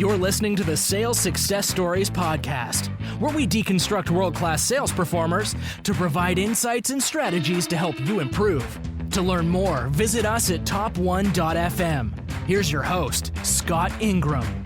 You're listening to the Sales Success Stories podcast, where we deconstruct world-class sales performers to provide insights and strategies to help you improve. To learn more, visit us at top1.fm. Here's your host, Scott Ingram.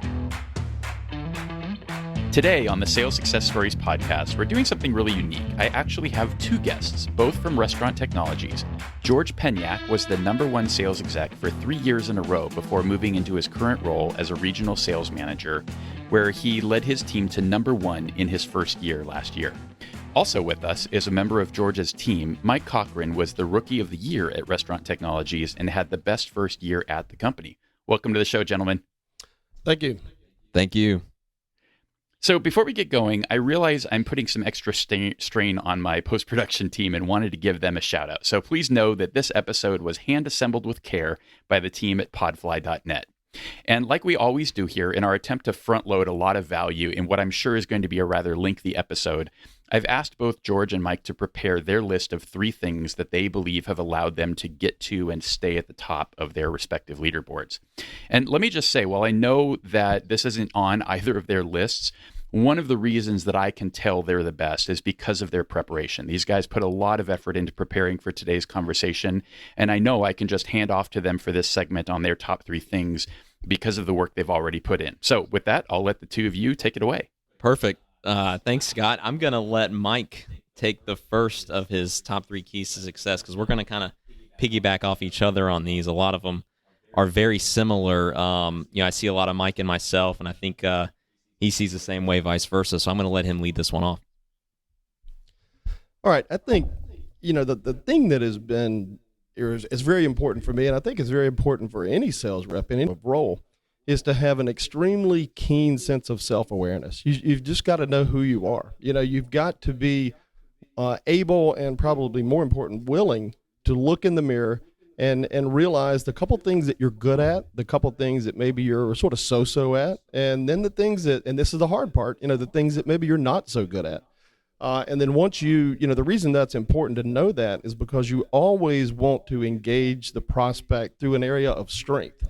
Today on the Sales Success Stories podcast, we're doing something really unique. I actually have two guests, both from Restaurant Technologies. George Penyak was the #1 sales exec for 3 years in a row before moving into his current role as a regional sales manager, where he led his team to #1 in his first year last year. Also with us is a member of George's team. Mike Cochrane was the Rookie of the Year at Restaurant Technologies and had the best first year at the company. Welcome to the show, gentlemen. Thank you. Thank you. So before we get going, I realize I'm putting some extra strain on my post-production team and wanted to give them a shout out. So please know that this episode was hand-assembled with care by the team at podfly.net. And like we always do here, in our attempt to front-load a lot of value in what I'm sure is going to be a rather lengthy episode, I've asked both George and Mike to prepare their list of 3 things that they believe have allowed them to get to and stay at the top of their respective leaderboards. And let me just say, while I know that this isn't on either of their lists, one of the reasons that I can tell they're the best is because of their preparation. These guys put a lot of effort into preparing for today's conversation, and I know I can just hand off to them for this segment on their top 3 things because of the work they've already put in. So with that, I'll let the two of you take it away. Perfect. Thanks, Scott. I'm going to let Mike take the first of his top 3 keys to success because we're going to kind of piggyback off each other on these. A lot of them are very similar. I see a lot of Mike and myself, and I think he sees the same way, vice versa. So I'm going to let him lead this one off. All right. I think, the thing that has been is very important for me, and I think it's very important for any sales rep in any role, is to have an extremely keen sense of self-awareness. You've just got to know who you are. You've got to be able and probably more important, willing to look in the mirror and realize the couple things that you're good at, the couple things that maybe you're sort of so-so at, and then the things that, and this is the hard part, the things that maybe you're not so good at. And then once the reason that's important to know that is because you always want to engage the prospect through an area of strength.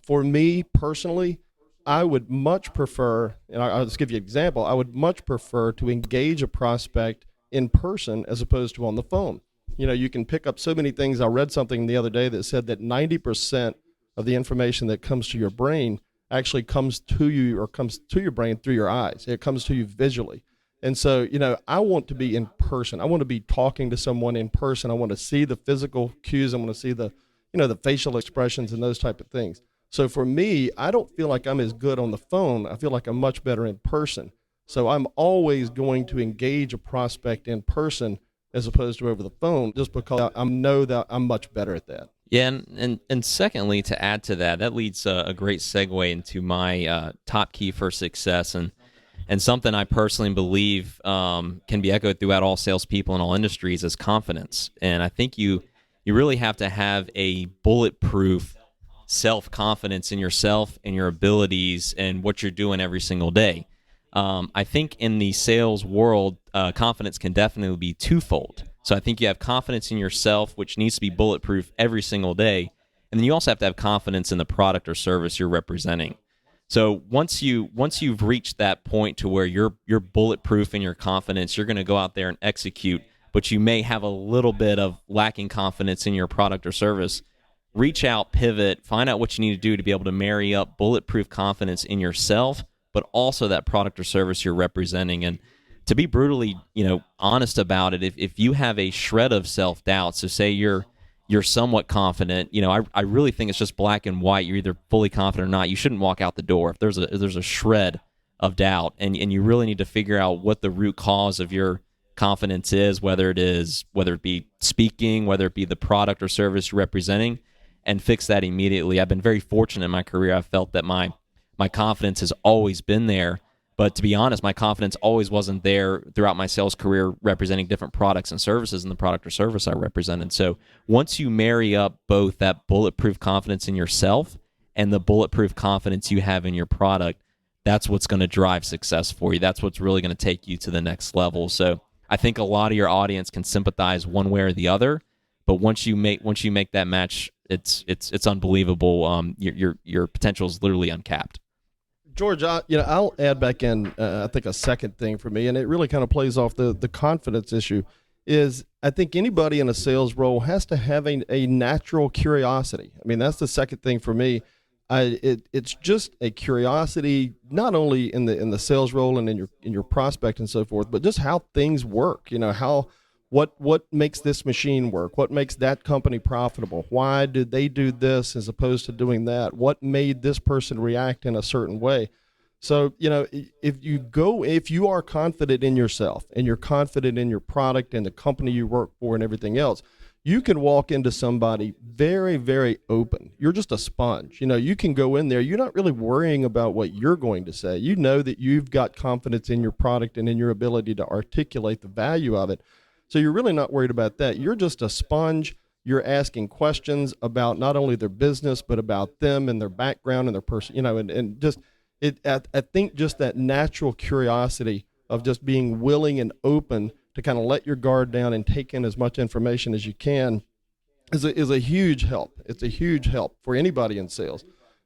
For me personally, I would much prefer, and I'll just give you an example, I would much prefer to engage a prospect in person as opposed to on the phone. You can pick up so many things. I read something the other day that said that 90% of the information that comes to your brain actually comes to you or comes to your brain through your eyes. It comes to you visually. And so, I want to be in person. I want to be talking to someone in person. I want to see the physical cues. I want to see the facial expressions and those type of things. So for me, I don't feel like I'm as good on the phone. I feel like I'm much better in person. So I'm always going to engage a prospect in person as opposed to over the phone, just because I know that I'm much better at that. Yeah, and secondly, to add to that, that leads a great segue into my top key for success, and something I personally believe can be echoed throughout all salespeople in all industries is confidence. And I think you really have to have a bulletproof self-confidence in yourself and your abilities and what you're doing every single day. I think in the sales world, confidence can definitely be twofold. So I think you have confidence in yourself, which needs to be bulletproof every single day, and then you also have to have confidence in the product or service you're representing. So once you've reached that point to where you're bulletproof in your confidence, you're going to go out there and execute, but you may have a little bit of lacking confidence in your product or service. Reach out, pivot, find out what you need to do to be able to marry up bulletproof confidence in yourself, but also that product or service you're representing. And to be brutally, honest about it, if you have a shred of self-doubt, so say you're somewhat confident, I really think it's just black and white. You're either fully confident or not. You shouldn't walk out the door. If there's a shred of doubt, and you really need to figure out what the root cause of your confidence is, whether it be speaking, whether it be the product or service you're representing, and fix that immediately. I've been very fortunate in my career. I've felt that my confidence has always been there, but to be honest, my confidence always wasn't there throughout my sales career representing different products and services in the product or service I represented. So once you marry up both that bulletproof confidence in yourself and the bulletproof confidence you have in your product, that's what's going to drive success for you. That's what's really going to take you to the next level. So I think a lot of your audience can sympathize one way or the other, but once you make that match, it's unbelievable. Your potential is literally uncapped. George, I'll add back in, I think, a second thing for me, and it really kind of plays off the confidence issue, is I think anybody in a sales role has to have a natural curiosity. I mean, that's the second thing for me. It's just a curiosity, not only in the sales role and in your prospect and so forth, but just how things work. What makes this machine work? What makes that company profitable? Why did they do this as opposed to doing that? What made this person react in a certain way? So, if you are confident in yourself and you're confident in your product and the company you work for and everything else, you can walk into somebody very, very open. You're just a sponge. You can go in there. You're not really worrying about what you're going to say. You know that you've got confidence in your product and in your ability to articulate the value of it. So you're really not worried about that. You're just a sponge. You're asking questions about not only their business, but about them and their background and their person, and just I think just that natural curiosity of just being willing and open to kind of let your guard down and take in as much information as you can is a huge help. It's a huge help for anybody in sales.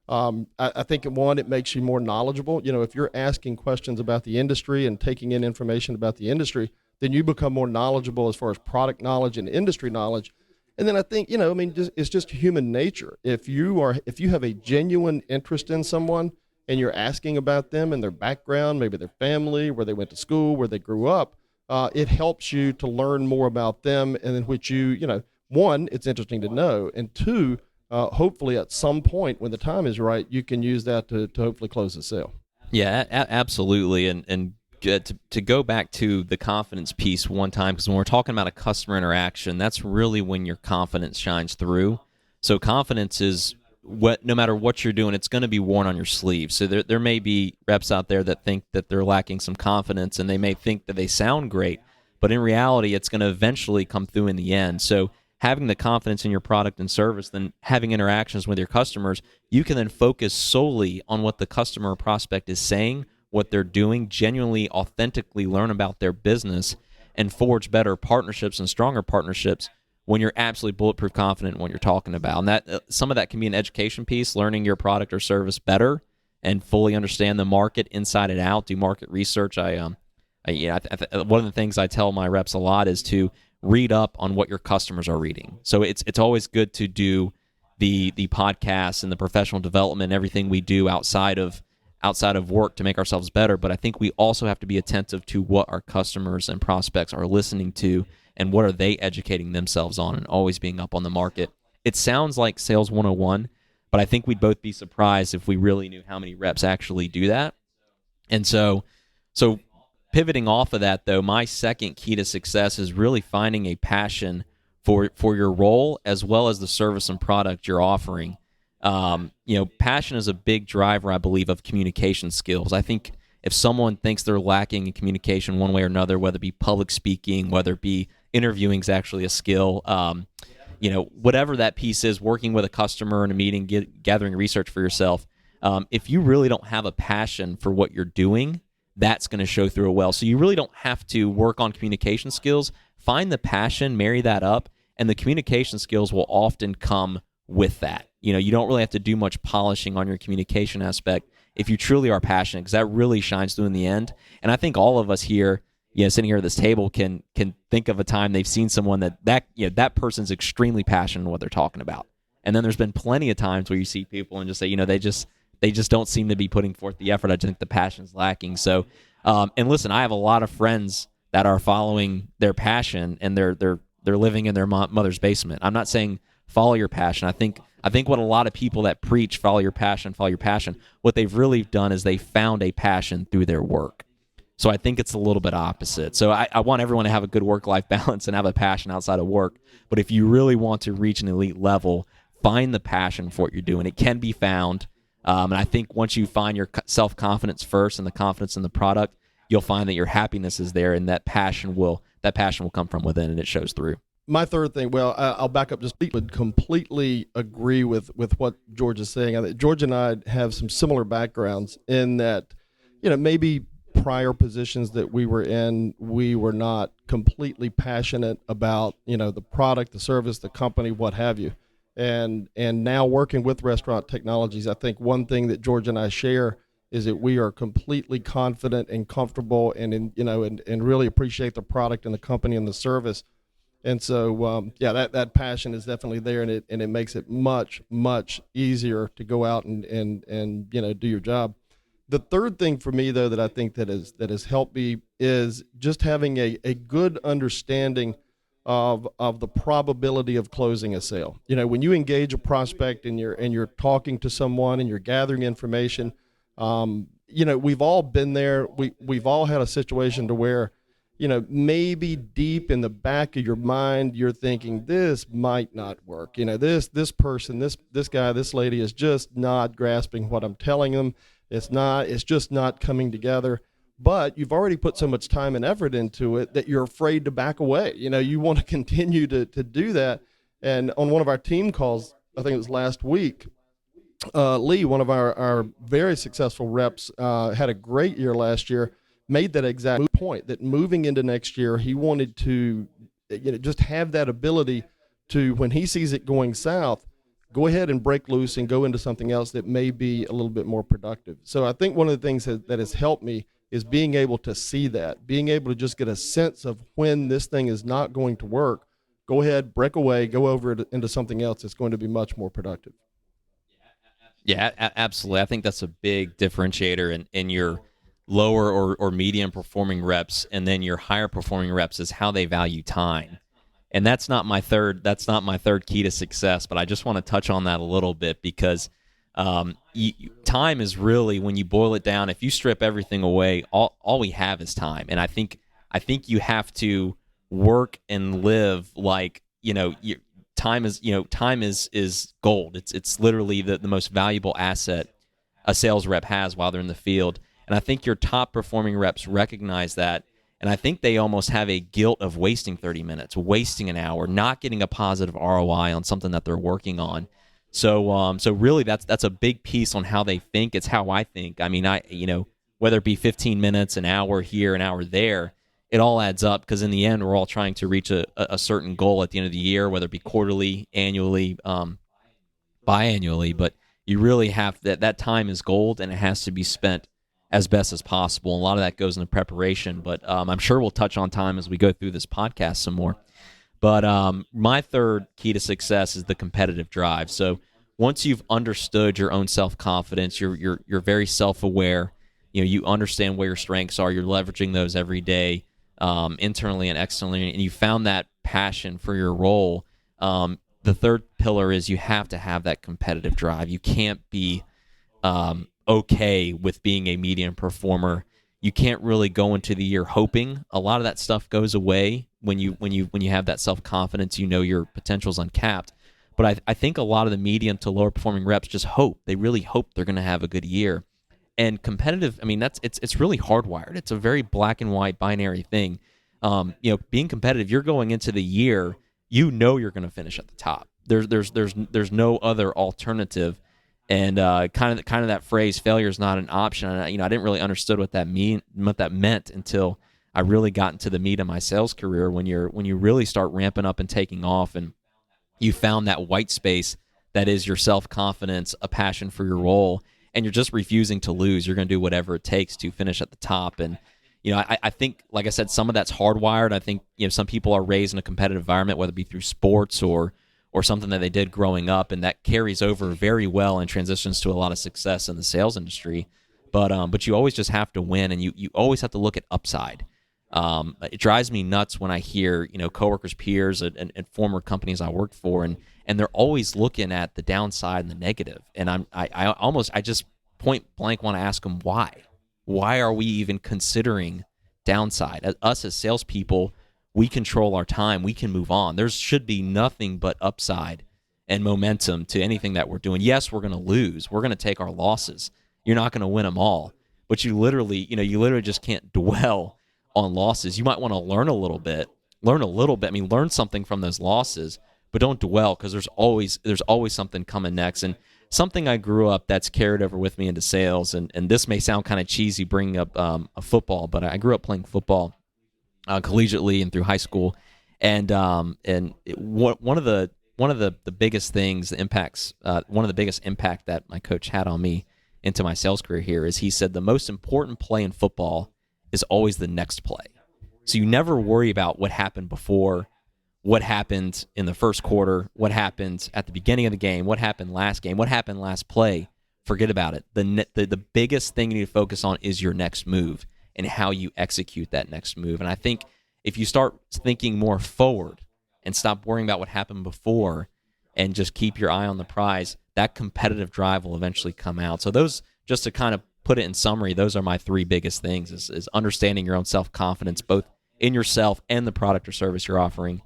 I think, one, it makes you more knowledgeable. If you're asking questions about the industry and taking in information about the industry, then you become more knowledgeable as far as product knowledge and industry knowledge. And then I think, it's just human nature. If you have a genuine interest in someone and you're asking about them and their background, maybe their family, where they went to school, where they grew up, it helps you to learn more about them, and in which one, it's interesting to know, and two, hopefully at some point when the time is right, you can use that to hopefully close the sale. Yeah, absolutely. And to go back to the confidence piece one time, because when we're talking about a customer interaction, that's really when your confidence shines through. So confidence is no matter what you're doing, it's going to be worn on your sleeve. So there may be reps out there that think that they're lacking some confidence, and they may think that they sound great, but in reality, it's going to eventually come through in the end. So having the confidence in your product and service, then having interactions with your customers, you can then focus solely on what the customer or prospect is saying, what they're doing, genuinely, authentically learn about their business, and forge better partnerships and stronger partnerships when you're absolutely bulletproof confident in what you're talking about. And that some of that can be an education piece, learning your product or service better and fully understand the market inside and out, do market research. One of the things I tell my reps a lot is to read up on what your customers are reading. So it's always good to do the podcasts and the professional development and everything we do outside of work to make ourselves better, but I think we also have to be attentive to what our customers and prospects are listening to and what are they educating themselves on, and always being up on the market. It sounds like Sales 101, but I think we'd both be surprised if we really knew how many reps actually do that. And so pivoting off of that, though, my second key to success is really finding a passion for your role as well as the service and product you're offering. Passion is a big driver, I believe, of communication skills. I think if someone thinks they're lacking in communication one way or another, whether it be public speaking, whether it be interviewing is actually a skill, whatever that piece is, working with a customer in a meeting, gathering research for yourself, if you really don't have a passion for what you're doing, that's going to show through well. So you really don't have to work on communication skills. Find the passion, marry that up, and the communication skills will often come with that. You don't really have to do much polishing on your communication aspect if you truly are passionate, because that really shines through in the end. And I think all of us here, sitting here at this table can think of a time they've seen someone that person's extremely passionate in what they're talking about. And then there's been plenty of times where you see people and just say, they just don't seem to be putting forth the effort. I just think the passion's lacking. So, and listen, I have a lot of friends that are following their passion, and they're living in their mother's basement. I'm not saying follow your passion. I think what a lot of people that preach follow your passion, what they've really done is they found a passion through their work. So I think it's a little bit opposite. So I want everyone to have a good work-life balance and have a passion outside of work. But if you really want to reach an elite level, find the passion for what you're doing. It can be found. And I think once you find your self-confidence first and the confidence in the product, you'll find that your happiness is there, and that passion will come from within, and it shows through. My third thing, I'll back up just would completely agree with what George is saying. I think George and I have some similar backgrounds in that, maybe prior positions that we were in, we were not completely passionate about, the product, the service, the company, what have you. And now working with Restaurant Technologies, I think one thing that George and I share is that we are completely confident and comfortable and really appreciate the product and the company and the service. And so, that passion is definitely there, and it makes it much, much easier to go out and do your job. The third thing for me, though, that I think that has helped me is just having a good understanding of the probability of closing a sale. When you engage a prospect and you're talking to someone and you're gathering information, we've all been there. We've all had a situation to where, maybe deep in the back of your mind, you're thinking this might not work. This person, this guy, this lady is just not grasping what I'm telling them. It's just not coming together. But you've already put so much time and effort into it that you're afraid to back away. You want to continue to do that. And on one of our team calls, I think it was last week, Lee, one of our very successful reps, had a great year last year, made that exact point that moving into next year, he wanted to just have that ability to, when he sees it going south, go ahead and break loose and go into something else that may be a little bit more productive. So I think one of the things that has helped me is being able to see that, being able to just get a sense of when this thing is not going to work. Go ahead, break away, go over into something else that's going to be much more productive. Yeah, absolutely. I think that's a big differentiator in your lower or medium performing reps, and then your higher performing reps is how they value time. And that's not my third key to success, but I just want to touch on that a little bit because time is really, when you boil it down, if you strip everything away, all we have is time. And I think you have to work and live like, time is gold. It's literally the most valuable asset a sales rep has while they're in the field. And I think your top performing reps recognize that. And I think they almost have a guilt of wasting 30 minutes, wasting an hour, not getting a positive ROI on something that they're working on. So really that's a big piece on how they think. It's how I think. I mean, whether it be 15 minutes, an hour here, an hour there, it all adds up because in the end, we're all trying to reach a certain goal at the end of the year, whether it be quarterly, annually, biannually. But you really have that time is gold, and it has to be spent as best as possible. And a lot of that goes into preparation, but I'm sure we'll touch on time as we go through this podcast some more. But my third key to success is the competitive drive. So once you've understood your own self-confidence, you're very self-aware, you understand where your strengths are, you're leveraging those every day, internally and externally, and you found that passion for your role. The third pillar is you have to have that competitive drive. You can't be okay with being a medium performer. You can't really go into the year hoping. A lot of that stuff goes away when you have that self-confidence. Your potential's uncapped. But I think a lot of the medium to lower performing reps just hope. They really hope they're going to have a good year. And competitive, I mean, it's really hardwired. It's a very black and white binary thing. Being competitive, you're going into the year, you're going to finish at the top. There's no other alternative. And kind of that phrase, failure is not an option. I didn't really understood what that meant until I really got into the meat of my sales career. When you really start ramping up and taking off, and you found that white space that is your self-confidence, a passion for your role, and you're just refusing to lose. You're going to do whatever it takes to finish at the top. And I think, like I said, some of that's hardwired. I think some people are raised in a competitive environment, whether it be through sports or something that they did growing up, and that carries over very well and transitions to a lot of success in the sales industry. But you always just have to win, and you always have to look at upside. It drives me nuts when I hear coworkers, peers, and former companies I worked for, and they're always looking at the downside and the negative. And I just point blank want to ask them why. Why are we even considering downside? Us as salespeople, we control our time. We can move on. There should be nothing but upside and momentum to anything that we're doing. Yes, we're going to lose. We're going to take our losses. You're not going to win them all. But you literally just can't dwell on losses. You might want to learn a little bit. I mean, learn something from those losses, but don't dwell, because there's always something coming next. And something I grew up that's carried over with me into sales, and this may sound kind of cheesy bringing up a football, but I grew up playing football collegiately and through high school, and one of the biggest things, one of the biggest impact that my coach had on me into my sales career here is he said the most important play in football is always the next play. So you never worry about what happened before, what happened in the first quarter, what happened at the beginning of the game, what happened last game, what happened last play. Forget about it. The biggest thing you need to focus on is your next move and how you execute that next move. And I think if you start thinking more forward and stop worrying about what happened before and just keep your eye on the prize, that competitive drive will eventually come out. So those, just to kind of put it in summary, those are my three biggest things, is understanding your own self-confidence, both in yourself and the product or service you're offering,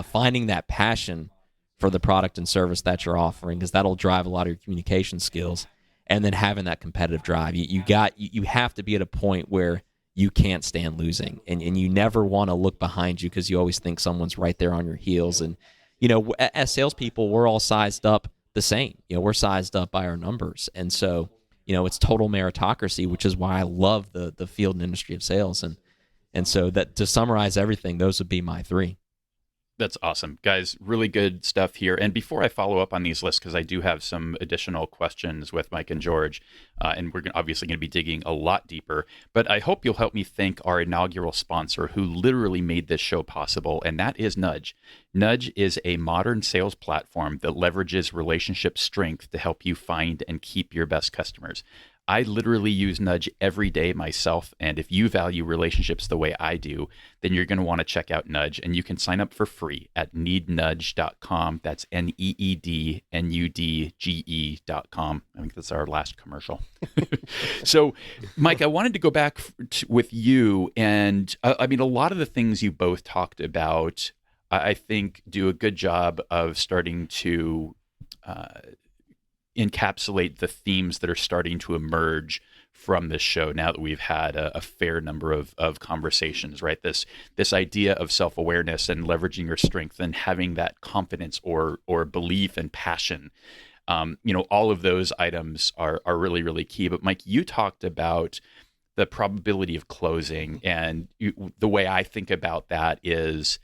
finding that passion for the product and service that you're offering, because that'll drive a lot of your communication skills, and then having that competitive drive. You have to be at a point where you can't stand losing, and you never want to look behind you because you always think someone's right there on your heels. And, as salespeople, we're all sized up the same. We're sized up by our numbers. And so, it's total meritocracy, which is why I love the field and industry of sales. And so that, to summarize everything, those would be my three. That's awesome. Guys, really good stuff here. And before I follow up on these lists, because I do have some additional questions with Mike and George, and we're obviously going to be digging a lot deeper, but I hope you'll help me thank our inaugural sponsor who literally made this show possible, and that is Nudge. Nudge is a modern sales platform that leverages relationship strength to help you find and keep your best customers. I literally use Nudge every day myself, and if you value relationships the way I do, then you're going to want to check out Nudge, and you can sign up for free at neednudge.com. That's neednudge.com. I think that's our last commercial. So, Mike, I wanted to go back with you, and a lot of the things you both talked about, I think, do a good job of starting to encapsulate the themes that are starting to emerge from this show now that we've had a fair number of conversations, right? This idea of self-awareness and leveraging your strength and having that confidence or belief and passion. All of those items are really, really key. But Mike, you talked about the probability of closing, and the way I think about that is,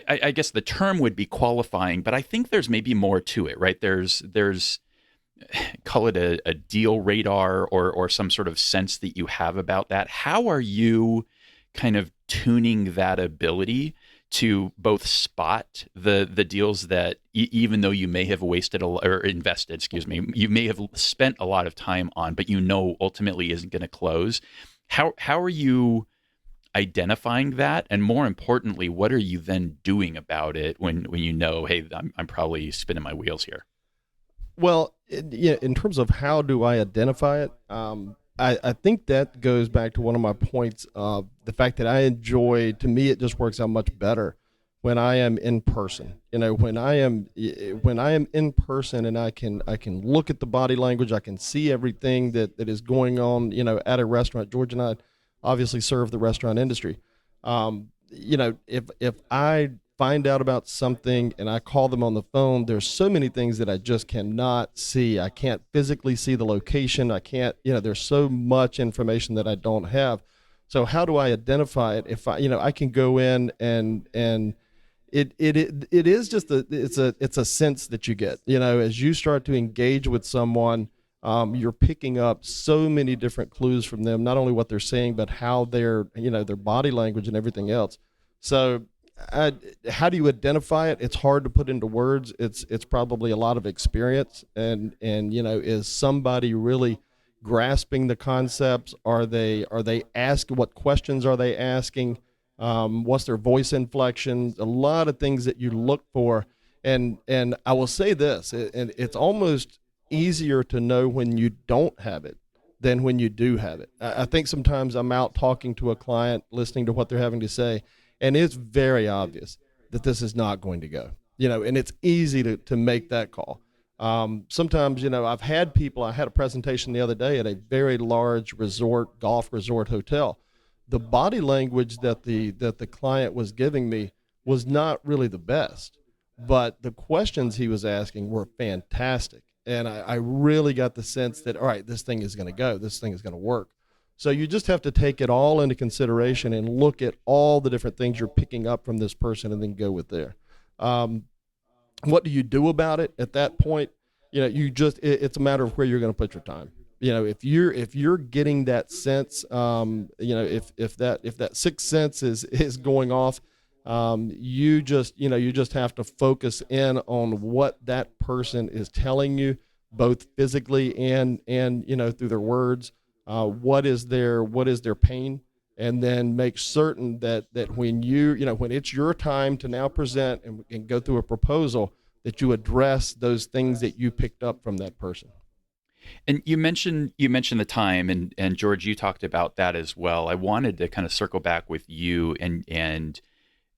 I guess the term would be qualifying, but I think there's maybe more to it, right? There's call it a deal radar or some sort of sense that you have about that. How are you kind of tuning that ability to both spot the deals that even though you may have you may have spent a lot of time on, but ultimately isn't going to close? How are you identifying that, and more importantly, what are you then doing about it when hey, I'm probably spinning my wheels here? Well, in terms of how do I identify it, I think that goes back to one of my points of the fact that to me, it just works out much better when I am in person. When I am in person, and I can look at the body language, I can see everything that is going on, at a restaurant. George and I obviously serve the restaurant industry. If I find out about something and I call them on the phone, there's so many things that I just cannot see. I can't physically see the location. I can't, there's so much information that I don't have. So how do I identify it? If I can go in and it is just it's a sense that you get, as you start to engage with someone. You're picking up so many different clues from them, not only what they're saying, but how their body language and everything else. So how do you identify it? It's hard to put into words. It's probably a lot of experience, and is somebody really grasping the concepts? Are they asking, what questions are they asking? What's their voice inflection? A lot of things that you look for. And I will say this, and it's almost easier to know when you don't have it than when you do have it. I think sometimes I'm out talking to a client, listening to what they're having to say, and it's very obvious that this is not going to go, and it's easy to make that call. Sometimes, I had a presentation the other day at a very large golf resort hotel. The body language that the client was giving me was not really the best, but the questions he was asking were fantastic. And I really got the sense that, all right, this thing is going to go. This thing is going to work. So you just have to take it all into consideration and look at all the different things you're picking up from this person and then go with there. What do you do about it at that point? it's a matter of where you're going to put your time. If you're getting that sense, if that sixth sense is going off, you just have to focus in on what that person is telling you, both physically and through their words. What is their pain, and then make certain that when when it's your time to now present and go through a proposal, that you address those things that you picked up from that person. And you mentioned the time, and George, you talked about that as well. I wanted to kind of circle back with you, and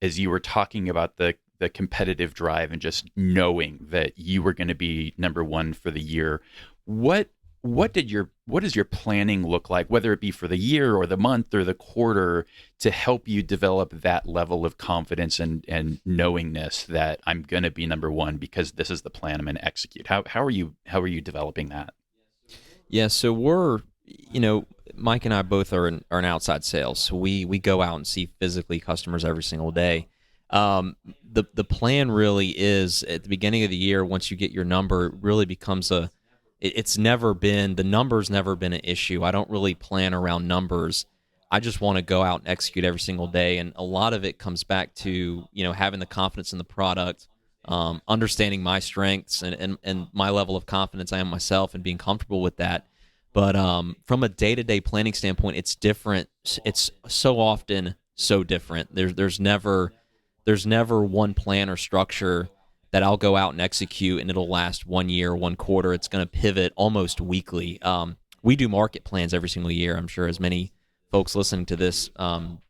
as you were talking about the competitive drive and just knowing that you were going to be number one for the year, what does your planning look like, whether it be for the year or the month or the quarter, to help you develop that level of confidence and knowingness that I'm going to be number one because this is the plan I'm going to execute? How are you developing that? Yeah, so we're, Mike and I both are in outside sales. So we go out and see physically customers every single day. The plan really is at the beginning of the year, once you get your number, it really becomes the number's never been an issue. I don't really plan around numbers. I just want to go out and execute every single day. And a lot of it comes back to, having the confidence in the product, understanding my strengths and my level of confidence I am myself and being comfortable with that. But from a day-to-day planning standpoint, it's different. It's so often so different. There's never one plan or structure that I'll go out and execute and it'll last 1 year, 1 quarter. It's going to pivot almost weekly. We do market plans every single year. I'm sure as many folks listening to this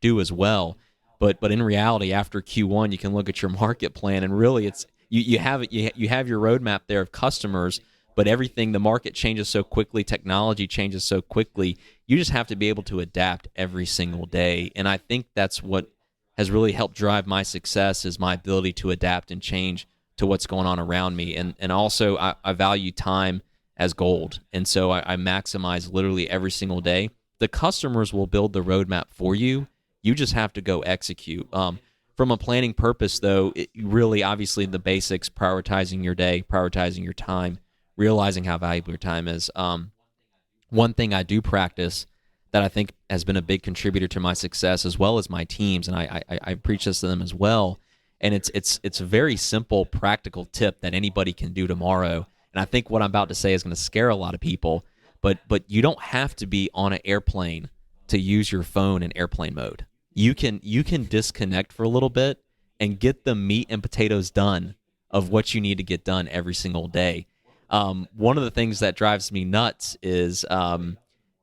do as well. But in reality, after Q1, you can look at your market plan, and really, it's you have your roadmap there of customers. But the market changes so quickly, technology changes so quickly. You just have to be able to adapt every single day, and I think that's what has really helped drive my success, is my ability to adapt and change to what's going on around me. And also, I value time as gold, and so I maximize literally every single day. The customers will build the roadmap for you. You just have to go execute. From a planning purpose, though, really, obviously, the basics, prioritizing your day, prioritizing your time, realizing how valuable your time is. One thing I do practice that I think has been a big contributor to my success, as well as my teams, and I preach this to them as well, and it's a very simple, practical tip that anybody can do tomorrow. And I think what I'm about to say is going to scare a lot of people, but you don't have to be on an airplane to use your phone in airplane mode. You can disconnect for a little bit and get the meat and potatoes done of what you need to get done every single day. One of the things that drives me nuts is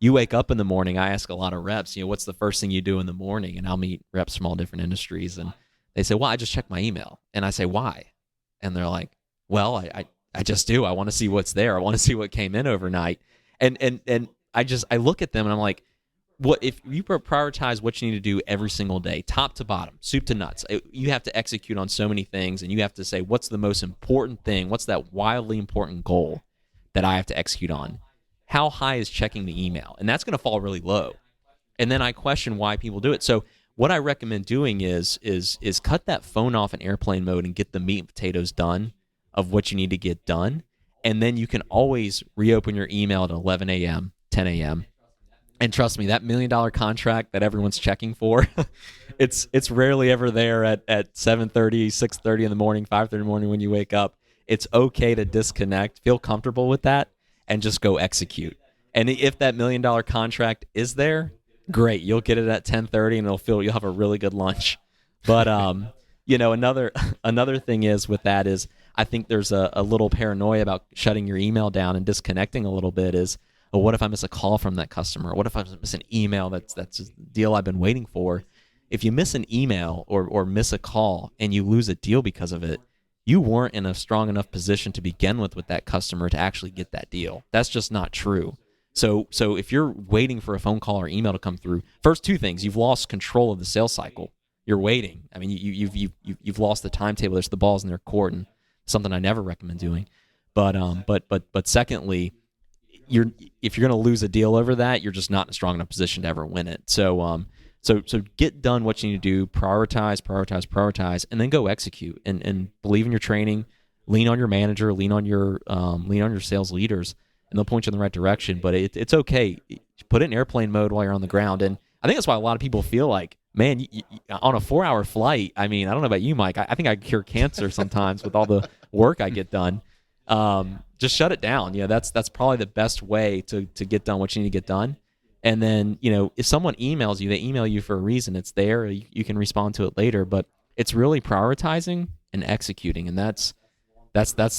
you wake up in the morning. I ask a lot of reps, what's the first thing you do in the morning? And I'll meet reps from all different industries, and they say, well, I just check my email. And I say, why? And they're like, well, I just do. I want to see what's there. I want to see what came in overnight. And I look at them and I'm like, what if you prioritize what you need to do every single day, top to bottom, soup to nuts? You have to execute on so many things, and you have to say, what's the most important thing? What's that wildly important goal that I have to execute on? How high is checking the email? And that's going to fall really low. And then I question why people do it. So what I recommend doing is cut that phone off in airplane mode and get the meat and potatoes done of what you need to get done. And then you can always reopen your email at 11 a.m., 10 a.m., and trust me, that $1 million contract that everyone's checking for, it's rarely ever there at 7:30, 6:30 in the morning, 5:30 in the morning when you wake up. It's okay to disconnect, feel comfortable with that, and just go execute. And if that $1 million contract is there, great. You'll get it at 10:30, and you'll have a really good lunch. But another thing is with that is I think there's a little paranoia about shutting your email down and disconnecting a little bit. Is, well, what if I miss a call from that customer? What if I miss an email that's a deal I've been waiting for? If you miss an email or miss a call and you lose a deal because of it, you weren't in a strong enough position to begin with that customer to actually get that deal. That's just not true. So if you're waiting for a phone call or email to come through, first two things, you've lost control of the sales cycle. You're waiting. I mean, you've lost the timetable. There's the ball's in their court, and something I never recommend doing. But secondly, if you're going to lose a deal over that, you're just not in a strong enough position to ever win it. So get done what you need to do, prioritize, and then go execute and believe in your training. lean on your manager, lean on your sales leaders, and they'll point you in the right direction. But it's okay. Put it in airplane mode while you're on the ground. And I think that's why a lot of people feel like, man, on a 4-hour flight, I mean, I don't know about you, Mike. I think I cure cancer sometimes with all the work I get done. Just shut it down. That's probably the best way to get done what you need to get done. And then, if someone emails you, they email you for a reason. It's there. You can respond to it later. But it's really prioritizing and executing, and that's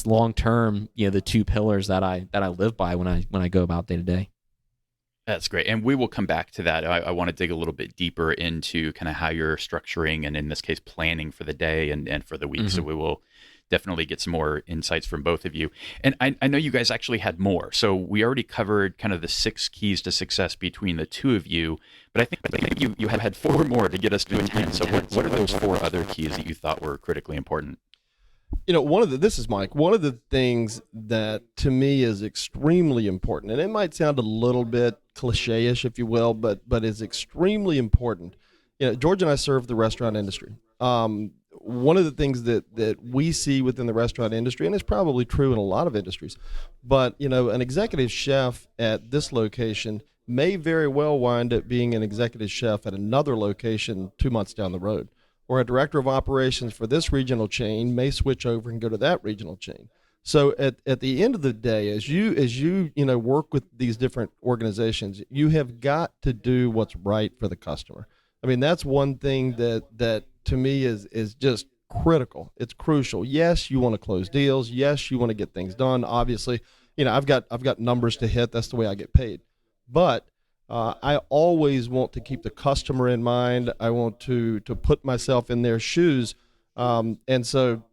long term. The two pillars that I live by when I go about day to day. That's great. And we will come back to that. I want to dig a little bit deeper into kind of how you're structuring and, in this case, planning for the day and for the week. Mm-hmm. So we will definitely get some more insights from both of you. And I know you guys actually had more. So we already covered kind of the 6 keys to success between the two of you. But I think you have had 4 more to get us to 10. So what are those 4 other keys that you thought were critically important? This is Mike. One of the things that to me is extremely important, and it might sound a little bit cliche-ish, if you will, but is extremely important. George and I serve the restaurant industry. One of the things that we see within the restaurant industry, and it's probably true in a lot of industries, but an executive chef at this location may very well wind up being an executive chef at another location 2 months down the road. Or a director of operations for this regional chain may switch over and go to that regional chain. So at the end of the day, as you work with these different organizations, you have got to do what's right for the customer. I mean, that's one thing that to me is just critical. It's crucial. Yes, you want to close deals. Yes, you want to get things done. Obviously, I've got numbers to hit. That's the way I get paid. But I always want to keep the customer in mind. I want to put myself in their shoes. And so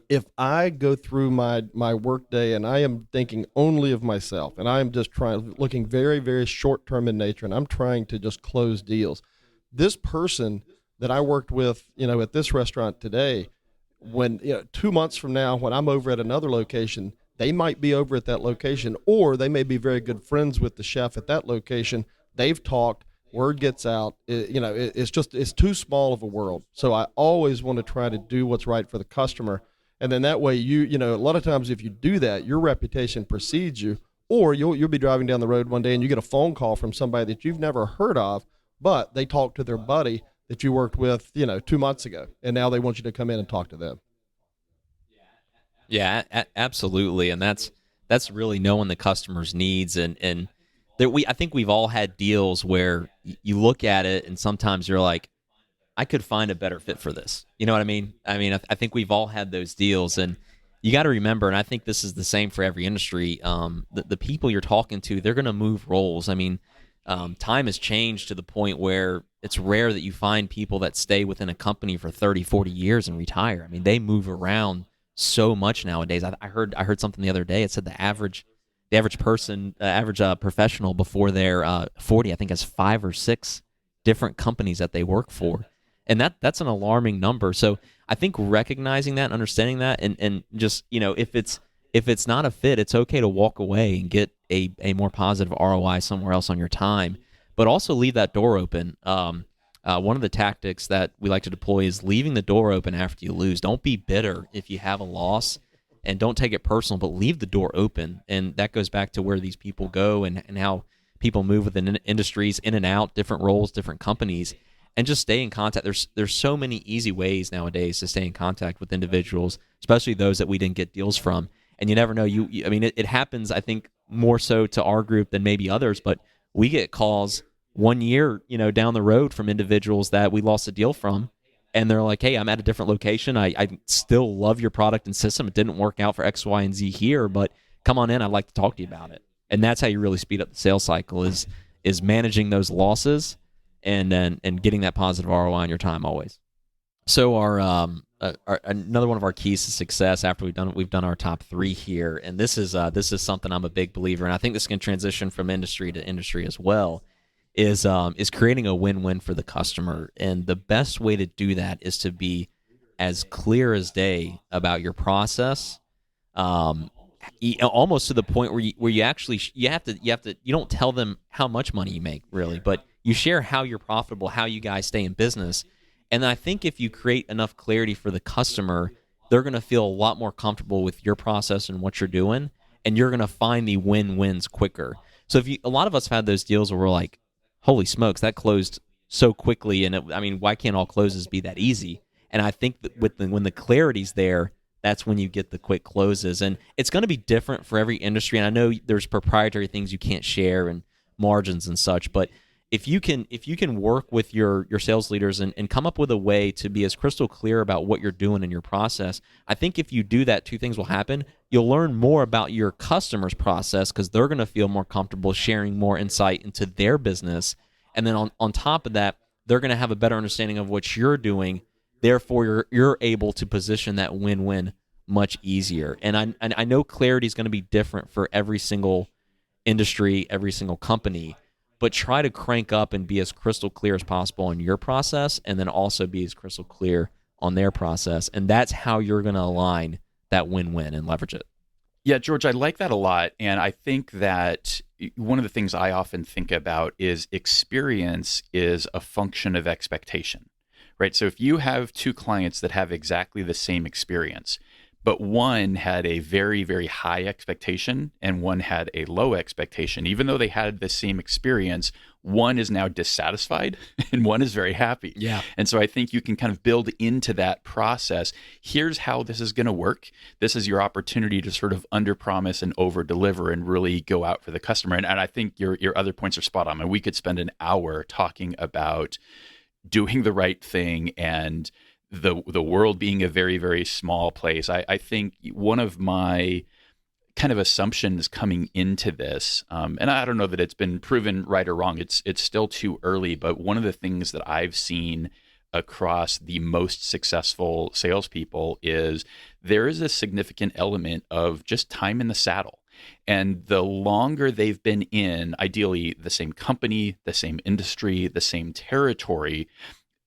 if I go through my work day and I am thinking only of myself and I am just looking very, very short-term in nature, and I'm trying to just close deals, this person that I worked with, at this restaurant today, when 2 months from now, when I'm over at another location, they might be over at that location, or they may be very good friends with the chef at that location. They've talked, word gets out. It's too small of a world. So I always want to try to do what's right for the customer. And then that way a lot of times if you do that, your reputation precedes you, or you'll be driving down the road one day and you get a phone call from somebody that you've never heard of, but they talked to their buddy that you worked with, 2 months ago, and now they want you to come in and talk to them. Yeah, absolutely, and that's really knowing the customer's needs, and I think we've all had deals where you look at it and sometimes you're like, I could find a better fit for this. You know what I mean? I think we've all had those deals, and you got to remember, and I think this is the same for every industry. The people you're talking to, they're going to move roles. I mean, time has changed to the point where it's rare that you find people that stay within a company for 30, 40 years and retire. I mean, they move around so much nowadays. I heard something the other day. It said the average professional before they're 40, I think, has 5 or 6 different companies that they work for, and that's an alarming number. So I think recognizing that, understanding that, and just if it's not a fit, it's okay to walk away and get a more positive ROI somewhere else on your time, but also leave that door open. One of the tactics that we like to deploy is leaving the door open after you lose. Don't be bitter if you have a loss, and don't take it personal, but leave the door open. And that goes back to where these people go and how people move within industries, in and out, different roles, different companies, and just stay in contact. There's so many easy ways nowadays to stay in contact with individuals, especially those that we didn't get deals from. And you never know. It happens, I think, more so to our group than maybe others, but we get calls 1 year, down the road from individuals that we lost a deal from, and they're like, hey, I'm at a different location. I still love your product and system. It didn't work out for X, Y, and Z here, but come on in. I'd like to talk to you about it. And that's how you really speed up the sales cycle is managing those losses and getting that positive ROI on your time always. So our another one of our keys to success after we've done our top 3 here, and this is something I'm a big believer in. I think this can transition from industry to industry as well. Is creating a win-win for the customer, and the best way to do that is to be as clear as day about your process, almost to the point where you don't tell them how much money you make really, but you share how you're profitable, how you guys stay in business. And I think if you create enough clarity for the customer, they're going to feel a lot more comfortable with your process and what you're doing, and you're going to find the win-wins quicker. So a lot of us have had those deals where we're like, holy smokes, that closed so quickly, and why can't all closes be that easy? And I think that when the clarity's there, that's when you get the quick closes. And it's going to be different for every industry. And I know there's proprietary things you can't share and margins and such, but if you can work with your sales leaders and come up with a way to be as crystal clear about what you're doing in your process, I think if you do that, two things will happen. You'll learn more about your customer's process because they're going to feel more comfortable sharing more insight into their business. And then on top of that, they're going to have a better understanding of what you're doing. Therefore, you're able to position that win-win much easier. And I know clarity is going to be different for every single industry, every single company, but try to crank up and be as crystal clear as possible on your process, and then also be as crystal clear on their process. And that's how you're going to align that win-win and leverage it. Yeah, George, I like that a lot. And I think that one of the things I often think about is experience is a function of expectation, right? So if you have two clients that have exactly the same experience, but one had a very, very high expectation and one had a low expectation, even though they had the same experience, one is now dissatisfied and one is very happy. Yeah. And so I think you can kind of build into that process. Here's how this is going to work. This is your opportunity to sort of underpromise and overdeliver and really go out for the customer. And I think your other points are spot on. And we could spend an hour talking about doing the right thing and the world being a very, very small place. I think one of my kind of assumptions coming into this, and I don't know that it's been proven right or wrong, it's still too early, but one of the things that I've seen across the most successful salespeople is there is a significant element of just time in the saddle. And the longer they've been in, ideally the same company, the same industry, the same territory,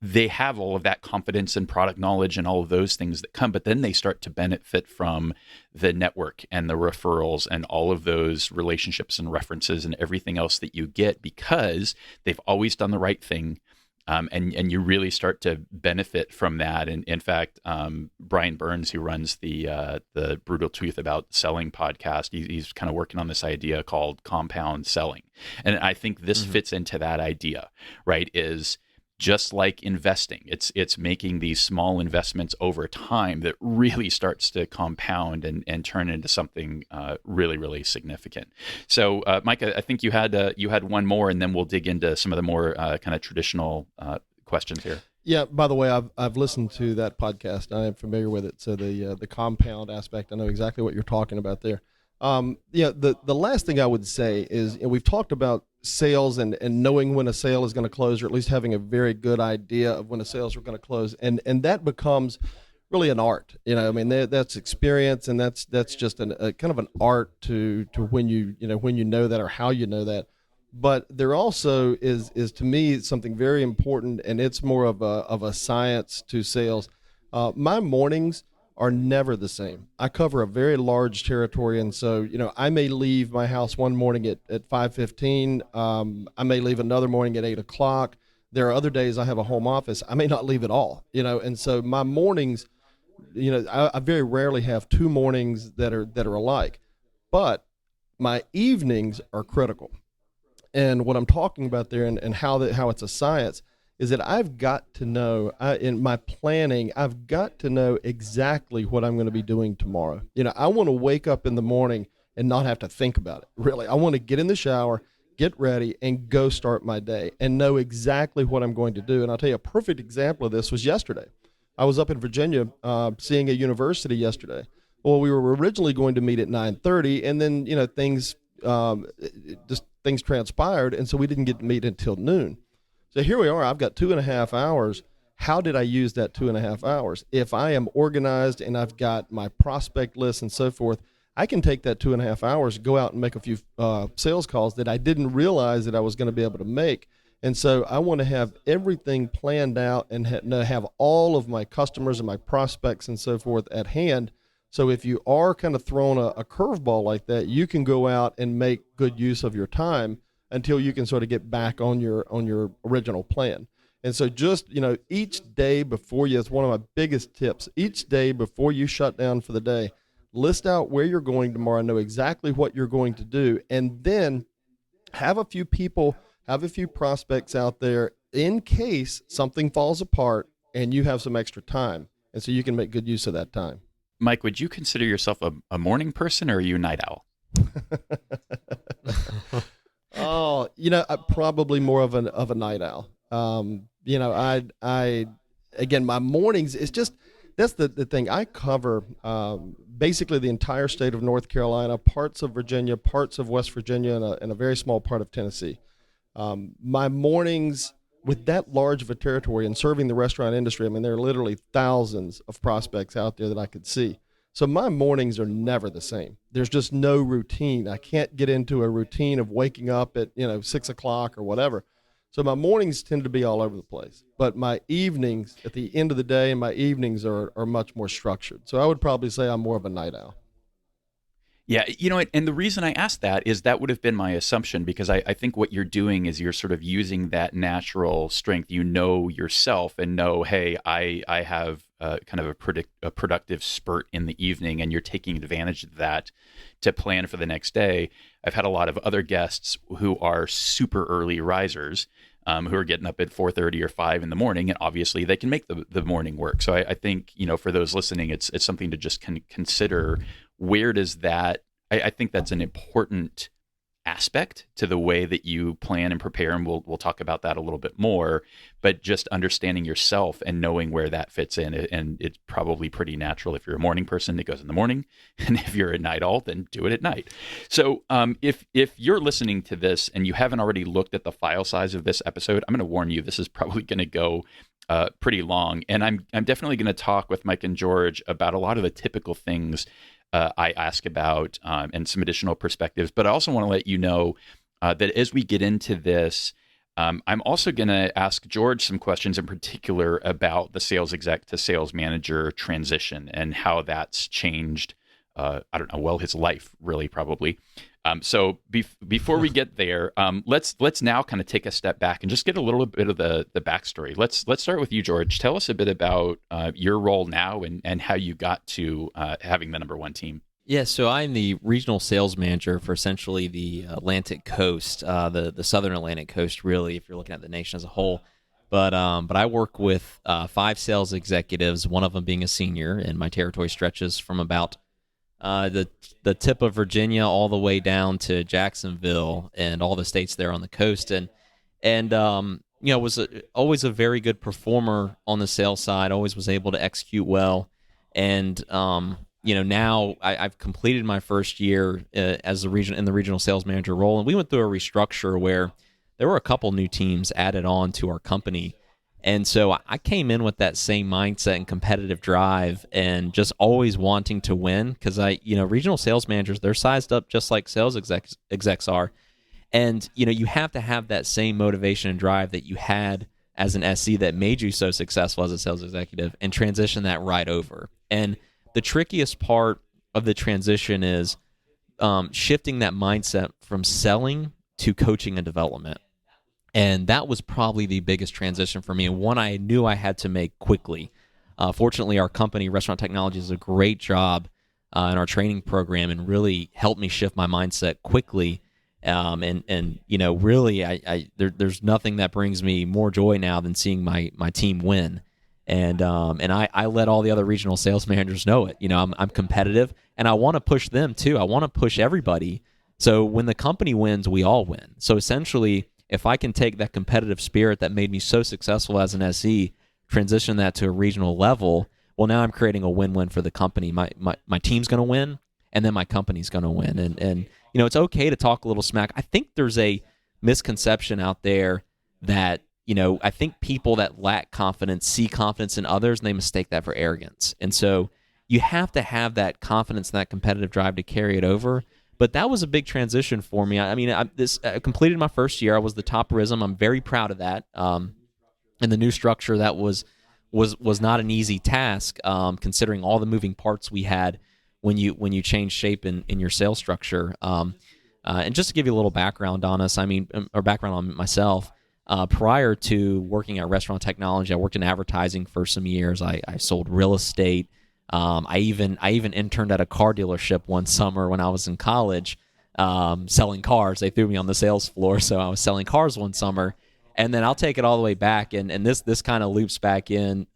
they have all of that confidence and product knowledge and all of those things that come, but then they start to benefit from the network and the referrals and all of those relationships and references and everything else that you get because they've always done the right thing. And you really start to benefit from that. And in fact, Brian Burns, who runs the Brutal Truth About Selling podcast, he's kind of working on this idea called compound selling. And I think this fits into that idea, right? Is just like investing, it's making these small investments over time that really starts to compound and turn into something really, really significant. So, Mike, I think you had one more, and then we'll dig into some of the more kind of traditional questions here. Yeah. By the way, I've listened to that podcast. I am familiar with it. So the compound aspect, I know exactly what you're talking about there. The last thing I would say is, we've talked about sales and knowing when a sale is going to close, or at least having a very good idea of when a sales are going to close, and that becomes really an art. That's experience, and that's just a kind of an art to when you know that, or how you know that. But there also is to me something very important, and it's more of a science to sales. My mornings are never the same. I cover a very large territory, and so I may leave my house one morning at 5:15. I may leave another morning at 8 o'clock. There are other days I have a home office. I may not leave at all. And so my mornings, I very rarely have two mornings that are alike, but my evenings are critical. And what I'm talking about there, and how it's a science, is that I've got to know, in my planning, I've got to know exactly what I'm going to be doing tomorrow. I want to wake up in the morning and not have to think about it, really. I want to get in the shower, get ready, and go start my day and know exactly what I'm going to do. And I'll tell you, a perfect example of this was yesterday. I was up in Virginia seeing a university yesterday. Well, we were originally going to meet at 9:30, and then, things transpired, and so we didn't get to meet until noon. So here we are. I've got 2.5 hours. How did I use that 2.5 hours? If I am organized and I've got my prospect list and so forth, I can take that 2.5 hours, go out and make a few sales calls that I didn't realize that I was going to be able to make. And so I want to have everything planned out and have all of my customers and my prospects and so forth at hand. So if you are kind of throwing a curveball like that, you can go out and make good use of your time until you can sort of get back on your original plan. And so just, each day before you, it's one of my biggest tips. Each day before you shut down for the day, list out where you're going tomorrow, know exactly what you're going to do, and then have a few prospects out there in case something falls apart and you have some extra time. And so you can make good use of that time. Mike, would you consider yourself a morning person, or are you a night owl? Oh, I'm probably more of a night owl. Again, my mornings, that's the thing. I cover basically the entire state of North Carolina, parts of Virginia, parts of West Virginia, and a very small part of Tennessee. My mornings, with that large of a territory and serving the restaurant industry, there are literally thousands of prospects out there that I could see. So my mornings are never the same. There's just no routine. I can't get into a routine of waking up at 6 o'clock or whatever. So my mornings tend to be all over the place. But my evenings, at the end of the day, my evenings are much more structured. So I would probably say I'm more of a night owl. Yeah, and the reason I asked that is that would have been my assumption, because I think what you're doing is you're sort of using that natural strength. You know yourself and know, hey, I have kind of a productive spurt in the evening, and you're taking advantage of that to plan for the next day. I've had a lot of other guests who are super early risers, who are getting up at 4:30 or 5 in the morning, and obviously they can make the morning work. So I think, for those listening, it's something to just consider. Where does that, I think that's an important aspect to the way that you plan and prepare, and we'll talk about that a little bit more, but just understanding yourself and knowing where that fits in. And it's probably pretty natural. If you're a morning person, it goes in the morning, and if you're a night owl, then do it at night. So if you're listening to this and you haven't already looked at the file size of this episode, I'm going to warn you, this is probably going to go pretty long, and I'm definitely going to talk with Mike and George about a lot of the typical things I ask about, and some additional perspectives. But I also want to let you know that as we get into this, I'm also going to ask George some questions in particular about the sales exec to sales manager transition and how that's changed, his life, really, probably. So before we get there, let's now kind of take a step back and just get a little bit of the backstory. Let's start with you, George. Tell us a bit about your role now and how you got to having the number one team. Yeah, so I'm the regional sales manager for essentially the Atlantic coast, the southern Atlantic coast, really, if you're looking at the nation as a whole. But I work with 5 sales executives, one of them being a senior, and my territory stretches from about the tip of Virginia all the way down to Jacksonville and all the states there on the coast, and was always a very good performer on the sales side. Always was able to execute well, and now I've completed my first year as in the regional sales manager role, and we went through a restructure where there were a couple new teams added on to our company. And so I came in with that same mindset and competitive drive and just always wanting to win, because regional sales managers, they're sized up just like sales execs are. And, you have to have that same motivation and drive that you had as an SC that made you so successful as a sales executive, and transition that right over. And the trickiest part of the transition is shifting that mindset from selling to coaching and development. And that was probably the biggest transition for me, and one I knew I had to make quickly. Fortunately, our company, Restaurant Technologies, does a great job in our training program and really helped me shift my mindset quickly. Really, there's nothing that brings me more joy now than seeing my team win. And I let all the other regional sales managers know it. I'm competitive, and I want to push them too. I want to push everybody. So when the company wins, we all win. So essentially, if I can take that competitive spirit that made me so successful as an SE, transition that to a regional level, well, now I'm creating a win-win for the company. My team's going to win, and then my company's going to win. And it's okay to talk a little smack. I think there's a misconception out there that, I think people that lack confidence see confidence in others, and they mistake that for arrogance. And so you have to have that confidence and that competitive drive to carry it over. But that was a big transition for me. I completed my first year. I was the top RISM. I'm very proud of that. And the new structure, that was not an easy task, considering all the moving parts we had when you change shape in your sales structure. And just to give you a little background on us, or background on myself, Prior to working at restaurant technology, I worked in advertising for some years. I sold real estate. I even interned at a car dealership one summer when I was in college, selling cars. They threw me on the sales floor, so I was selling cars one summer. And then I'll take it all the way back, and this kind of loops back in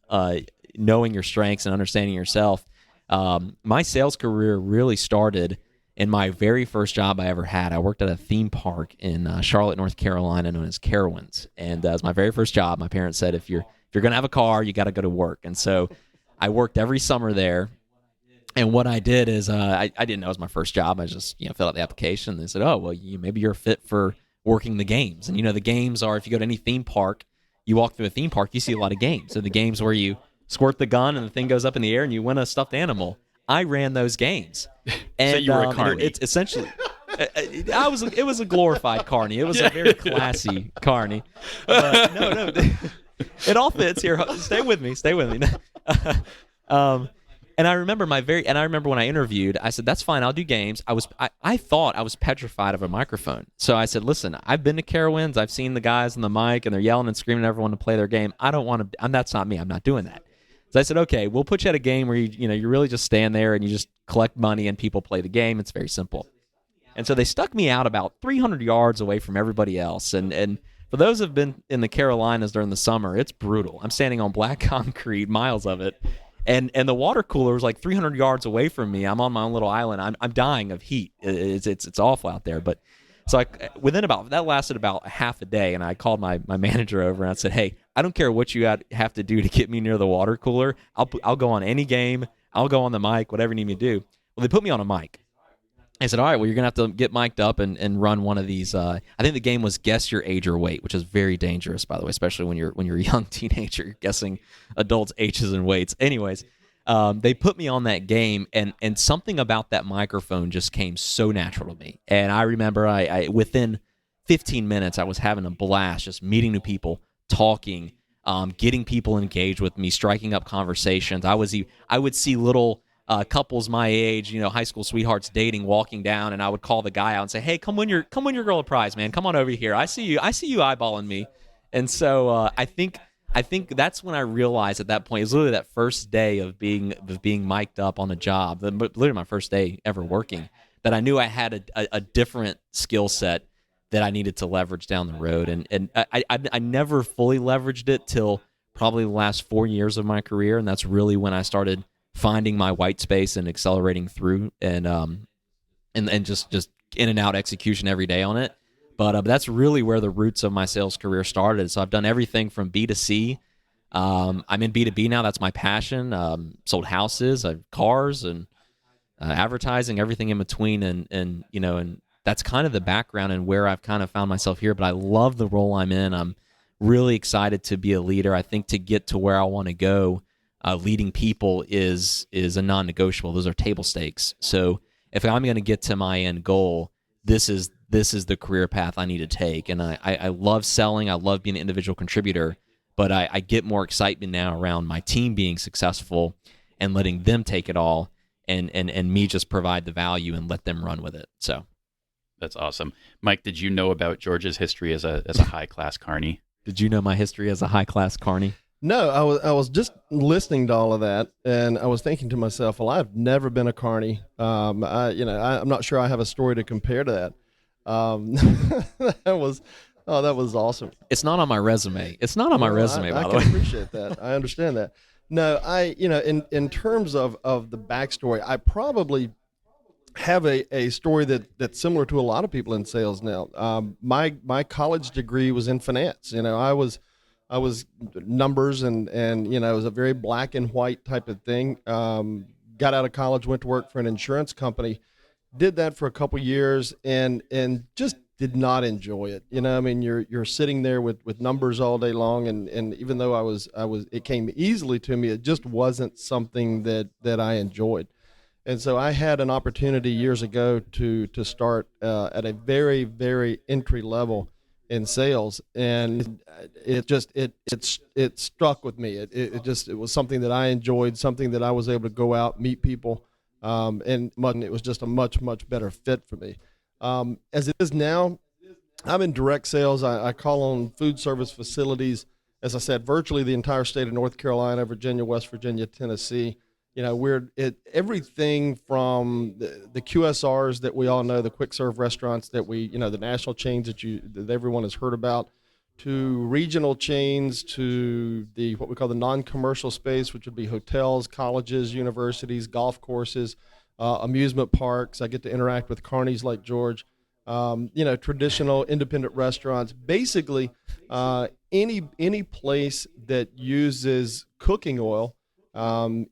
knowing your strengths and understanding yourself. My sales career really started in my very first job I ever had. I worked at a theme park in Charlotte, North Carolina, known as Carowinds. And as my very first job, my parents said, if you're going to have a car, you got to go to work. And so I worked every summer there. And what I did is I didn't know it was my first job. I just filled out the application. They said, oh, well, maybe you're fit for working the games. And the games are, if you go to any theme park, you walk through a theme park, you see a lot of games. So the games where you squirt the gun and the thing goes up in the air and you win a stuffed animal. I ran those games. And, so you were a carny. It's essentially, it was a glorified carny. It was a very classy carny. No, it all fits here. Stay with me. And I remember when I interviewed, I said, that's fine, I'll do games. I thought I was petrified of a microphone. So I said, listen, I've been to Carowinds, I've seen the guys on the mic and they're yelling and screaming at everyone to play their game. I don't want to, that's not me, I'm not doing that. So I said, okay, we'll put you at a game where you really just stand there and you just collect money and people play the game. It's very simple. And so they stuck me out about 300 yards away from everybody else. And for those who've been in the Carolinas during the summer, it's brutal. I'm standing on black concrete, miles of it. And the water cooler was like 300 yards away from me. I'm on my own little island. I'm dying of heat. It's awful out there. But so that lasted about half a day, and I called my manager over and I said, hey, I don't care what you have to do to get me near the water cooler. I'll go on any game. I'll go on the mic, whatever you need me to do. Well, they put me on a mic. I said, all right, well, you're going to have to get mic'd up and run one of these. I think the game was Guess Your Age or Weight, which is very dangerous, by the way, especially when you're a young teenager, you're guessing adults' ages and weights. Anyways, they put me on that game, and something about that microphone just came so natural to me. And I remember I within 15 minutes, I was having a blast just meeting new people, talking, getting people engaged with me, striking up conversations. I would see little couples my age, high school sweethearts dating, walking down, and I would call the guy out and say, "Hey, come win your girl a prize, man. Come on over here. I see you eyeballing me." And so I think that's when I realized at that point, it was literally that first day of being mic'd up on a job, literally my first day ever working, that I knew I had a different skill set that I needed to leverage down the road, and I never fully leveraged it till probably the last 4 years of my career, and that's really when I started finding my white space and accelerating through and just in and out execution every day on it. But that's really where the roots of my sales career started. So I've done everything from B2C. I'm in B2B now. That's my passion. Sold houses, cars, and advertising, everything in between. And that's kind of the background and where I've kind of found myself here. But I love the role I'm in. I'm really excited to be a leader. I think to get to where I want to go, leading people is a non-negotiable. Those are table stakes. So if I'm going to get to my end goal, this is the career path I need to take. And I love selling. I love being an individual contributor, but I get more excitement now around my team being successful and letting them take it all and me just provide the value and let them run with it. So that's awesome. Mike, did you know about George's history as a high-class carny? Did you know my history as a high-class carny? No, I was just listening to all of that, and I was thinking to myself, well, I've never been a carny. I'm not sure I have a story to compare to that. That was awesome. It's not on my resume. By the way. I can appreciate that. I understand that. No, in terms of the backstory, I probably have a story that's similar to a lot of people in sales now. My college degree was in finance. I was numbers and it was a very black and white type of thing. Got out of college, went to work for an insurance company, did that for a couple years and just did not enjoy it. You're sitting there with numbers all day long and even though it came easily to me, it just wasn't something that I enjoyed. And so I had an opportunity years ago to start at a very, very entry level in sales, and it struck with me. It was something that I enjoyed, something that I was able to go out, meet people, and it was just a much, much better fit for me. As it is now, I'm in direct sales. I call on food service facilities, as I said, virtually the entire state of North Carolina, Virginia, West Virginia, Tennessee. We're everything from the QSRs that we all know, the quick serve restaurants that the national chains that everyone has heard about, to regional chains, to the what we call the non-commercial space, which would be hotels, colleges, universities, golf courses, amusement parks. I get to interact with carnies like George. Traditional independent restaurants, basically any place that uses cooking oil,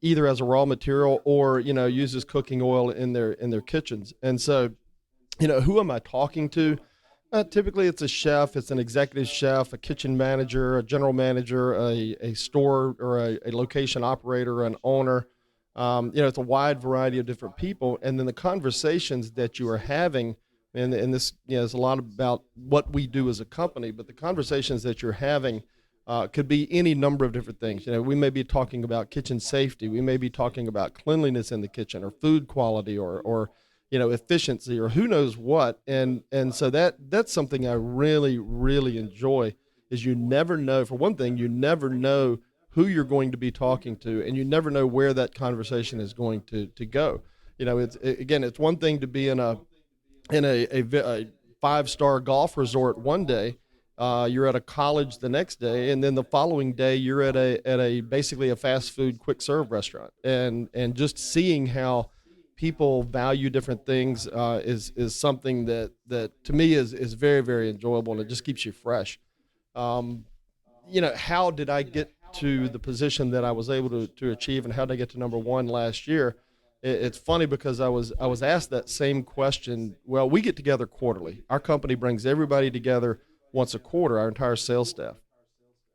either as a raw material or uses cooking oil in their kitchens. And so, who am I talking to? Typically, it's a chef, it's an executive chef, a kitchen manager, a general manager, a store or a location operator, an owner. It's a wide variety of different people, and then the conversations that you are having. And this, is a lot about what we do as a company, but the conversations that you're having could be any number of different things. We may be talking about kitchen safety. We may be talking about cleanliness in the kitchen or food quality or efficiency or who knows what. And so that's something I really, really enjoy is you never know. For one thing, you never know who you're going to be talking to, and you never know where that conversation is going to go. It's one thing to be in a 5-star golf resort one day, you're at a college the next day, and then the following day you're at a basically a fast food quick serve restaurant, and just seeing how people value different things is something that to me is very, very enjoyable, and it just keeps you fresh. How did I get to the position that I was able to achieve, and how did I get to number one last year? It's funny because I was asked that same question. Well, we get together quarterly. Our company brings everybody together once a quarter, our entire sales staff.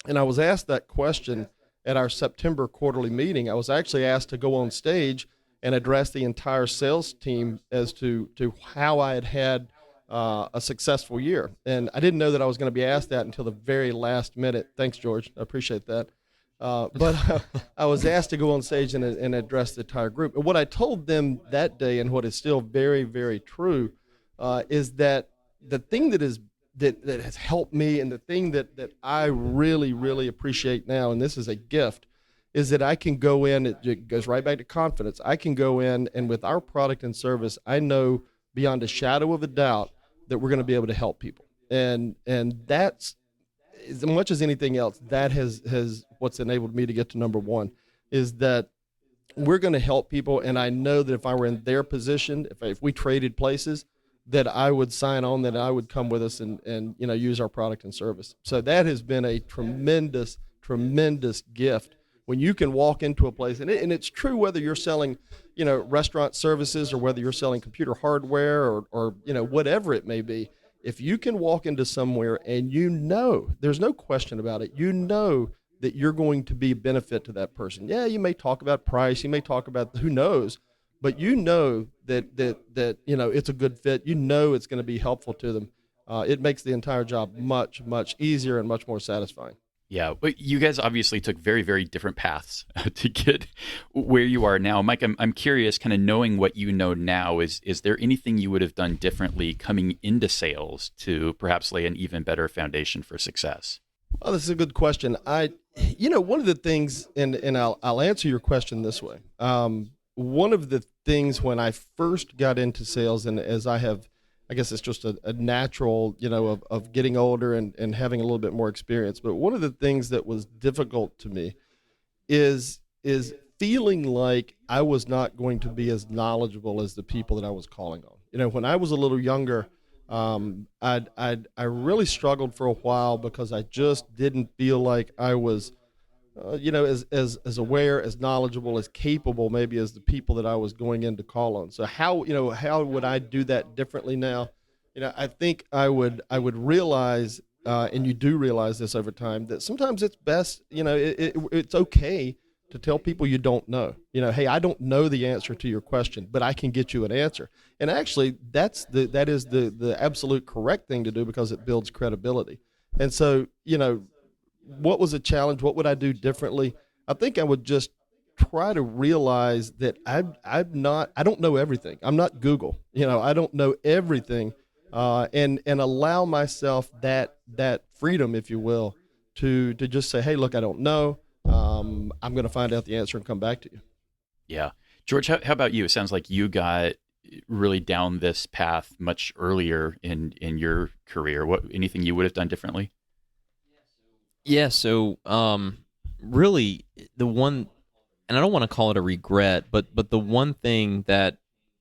And I was asked that question at our September quarterly meeting. I was actually asked to go on stage and address the entire sales team as to how I had a successful year. And I didn't know that I was going to be asked that until the very last minute. Thanks, George. I appreciate that. But I was asked to go on stage and address the entire group. And what I told them that day, and what is still very, very true, is that the thing that has helped me, and the thing that I really, really appreciate now, and this is a gift, is that I can go in. It goes right back to confidence. I can go in, and with our product and service, I know beyond a shadow of a doubt that we're going to be able to help people, and that's, as much as anything else, that has what's enabled me to get to number one, is that we're going to help people. And I know that if I were in their position, if we traded places, that I would sign on, that I would come with us and use our product and service. So that has been a tremendous, tremendous gift when you can walk into a place, and it's true whether you're selling, restaurant services or whether you're selling computer hardware or whatever it may be. If you can walk into somewhere and there's no question about it, that you're going to be a benefit to that person. Yeah, you may talk about price, you may talk about who knows, but that it's a good fit. It's going to be helpful to them. It makes the entire job much, much easier and much more satisfying. Yeah, but you guys obviously took very, very different paths to get where you are now. Mike, I'm curious, kind of knowing what you know now, is there anything you would have done differently coming into sales to perhaps lay an even better foundation for success? Well, this is a good question. One of the things, and I'll answer your question this way. One of the things when I first got into sales, and as I guess it's just a natural, of getting older and having a little bit more experience. But one of the things that was difficult to me is feeling like I was not going to be as knowledgeable as the people that I was calling on. When I was a little younger, I really struggled for a while because I just didn't feel like I was, as aware, as knowledgeable, as capable, maybe as the people that I was going in to call on. So how would I do that differently now? I think I would realize, and you do realize this over time, that sometimes it's best, it's okay to tell people you don't know. Hey, I don't know the answer to your question, but I can get you an answer. And actually, that is the absolute correct thing to do because it builds credibility. And so, what was a challenge? What would I do differently? I think I would just try to realize that I don't know everything. I'm not Google. I don't know everything, and allow myself that freedom, if you will, to just say, hey, look, I don't know. I'm going to find out the answer and come back to you. Yeah. George, how about you? It sounds like you got really down this path much earlier in your career. Anything you would have done differently? Yeah, so really the one, and I don't want to call it a regret, but the one thing that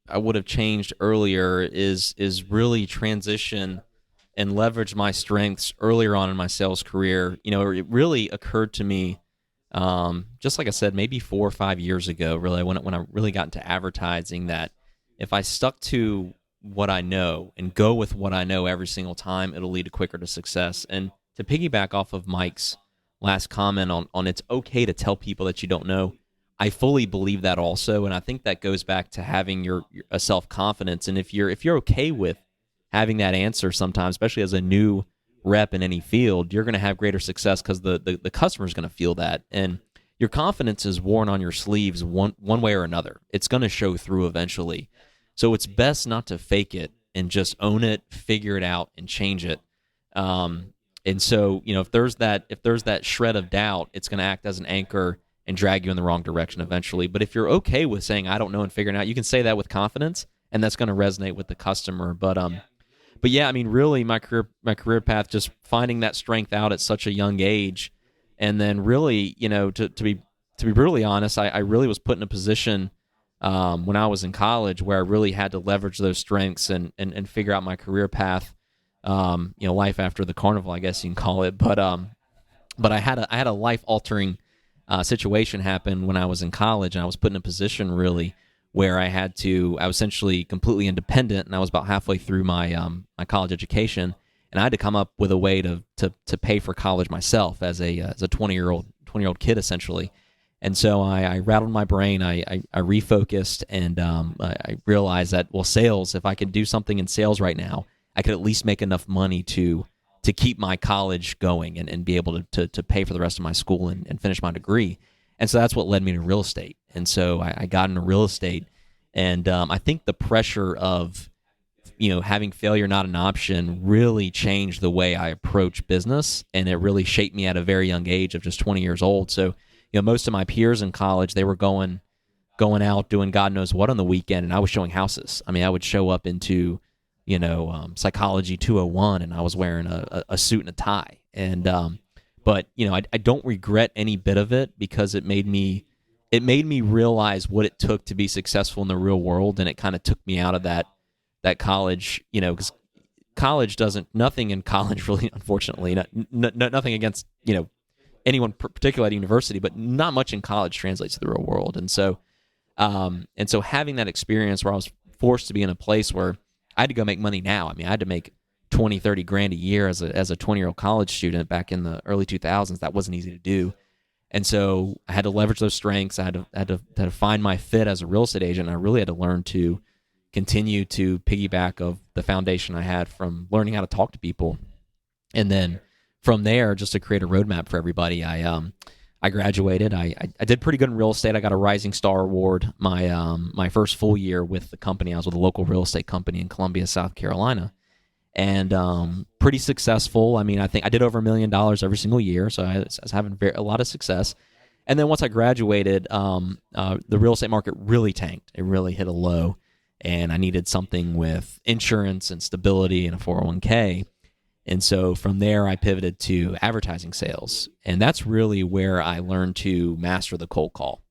I would have changed earlier is really transition and leverage my strengths earlier on in my sales career. You know, it really occurred to me, just like I said, maybe 4 or 5 years ago, really, when I really got into advertising, that if I stuck to what I know and go with what I know every single time, it'll lead quicker to success. And to piggyback off of Mike's last comment on it's okay to tell people that you don't know, I fully believe that also, and I think that goes back to having your a self-confidence. And if you're okay with having that answer sometimes, especially as a new rep in any field, you're going to have greater success because the customer's going to feel that. And your confidence is worn on your sleeves one way or another. It's going to show through eventually. So it's best not to fake it and just own it, figure it out, and change it. And so, you know, if there's that shred of doubt, it's going to act as an anchor and drag you in the wrong direction eventually. But if you're okay with saying I don't know and figuring it out, you can say that with confidence, and that's going to resonate with the customer. But yeah, I mean, really, my career path, just finding that strength out at such a young age, and then really, you know, to be brutally honest, I really was put in a position when I was in college where I really had to leverage those strengths and figure out my career path. You know, life after the carnival, I guess you can call it. But I had a life altering situation happen when I was in college, and I was put in a position really where I was essentially completely independent, and I was about halfway through my my college education, and I had to come up with a way to pay for college myself as a 20-year-old kid essentially. And so I rattled my brain, I refocused, and I realized that, well, sales, if I could do something in sales right now, I could at least make enough money to keep my college going and be able to pay for the rest of my school and finish my degree. And so that's what led me to real estate. And so I got into real estate, and I think the pressure of, you know, having failure not an option really changed the way I approach business, and it really shaped me at a very young age of just 20 years old. So, you know, most of my peers in college, they were going out doing God knows what on the weekend, and I was showing houses. I mean, I would show up into, you know, Psychology 201, and I was wearing a suit and a tie. And but, you know, I don't regret any bit of it, because it made me realize what it took to be successful in the real world, and it kind of took me out of that college, you know, because nothing in college really, unfortunately, nothing against, you know, anyone particularly at university, but not much in college translates to the real world. And so having that experience where I was forced to be in a place where I had to go make money now. I mean, I had to make 20, 30 grand a year as a 20-year-old college student back in the early 2000s. That wasn't easy to do. And so I had to leverage those strengths. I had to find my fit as a real estate agent. I really had to learn to continue to piggyback of the foundation I had from learning how to talk to people. And then from there, just to create a roadmap for everybody, I graduated. I did pretty good in real estate. I got a Rising Star Award my first full year with the company. I was with a local real estate company in Columbia, South Carolina, and pretty successful. I mean, I think I did over $1 million every single year, so I was having a lot of success. And then once I graduated, the real estate market really tanked. It really hit a low, and I needed something with insurance and stability and a 401k. And so from there, I pivoted to advertising sales. And that's really where I learned to master the cold call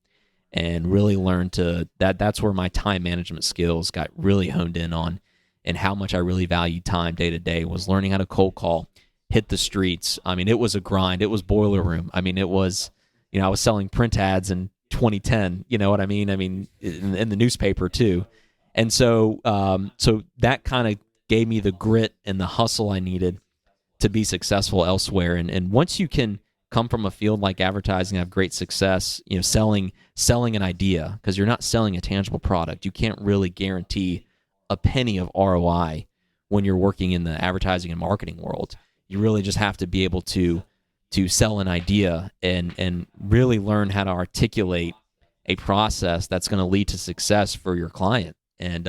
and really learned that's where my time management skills got really honed in on, and how much I really valued time day to day was learning how to cold call, hit the streets. I mean, it was a grind. It was boiler room. I mean, it was, you know, I was selling print ads in 2010, you know what I mean? I mean, in the newspaper too. And so, so that kind of gave me the grit and the hustle I needed to be successful elsewhere. And once you can come from a field like advertising, have great success, you know, selling an idea, because you're not selling a tangible product. You can't really guarantee a penny of ROI when you're working in the advertising and marketing world. You really just have to be able to sell an idea and really learn how to articulate a process that's going to lead to success for your client. And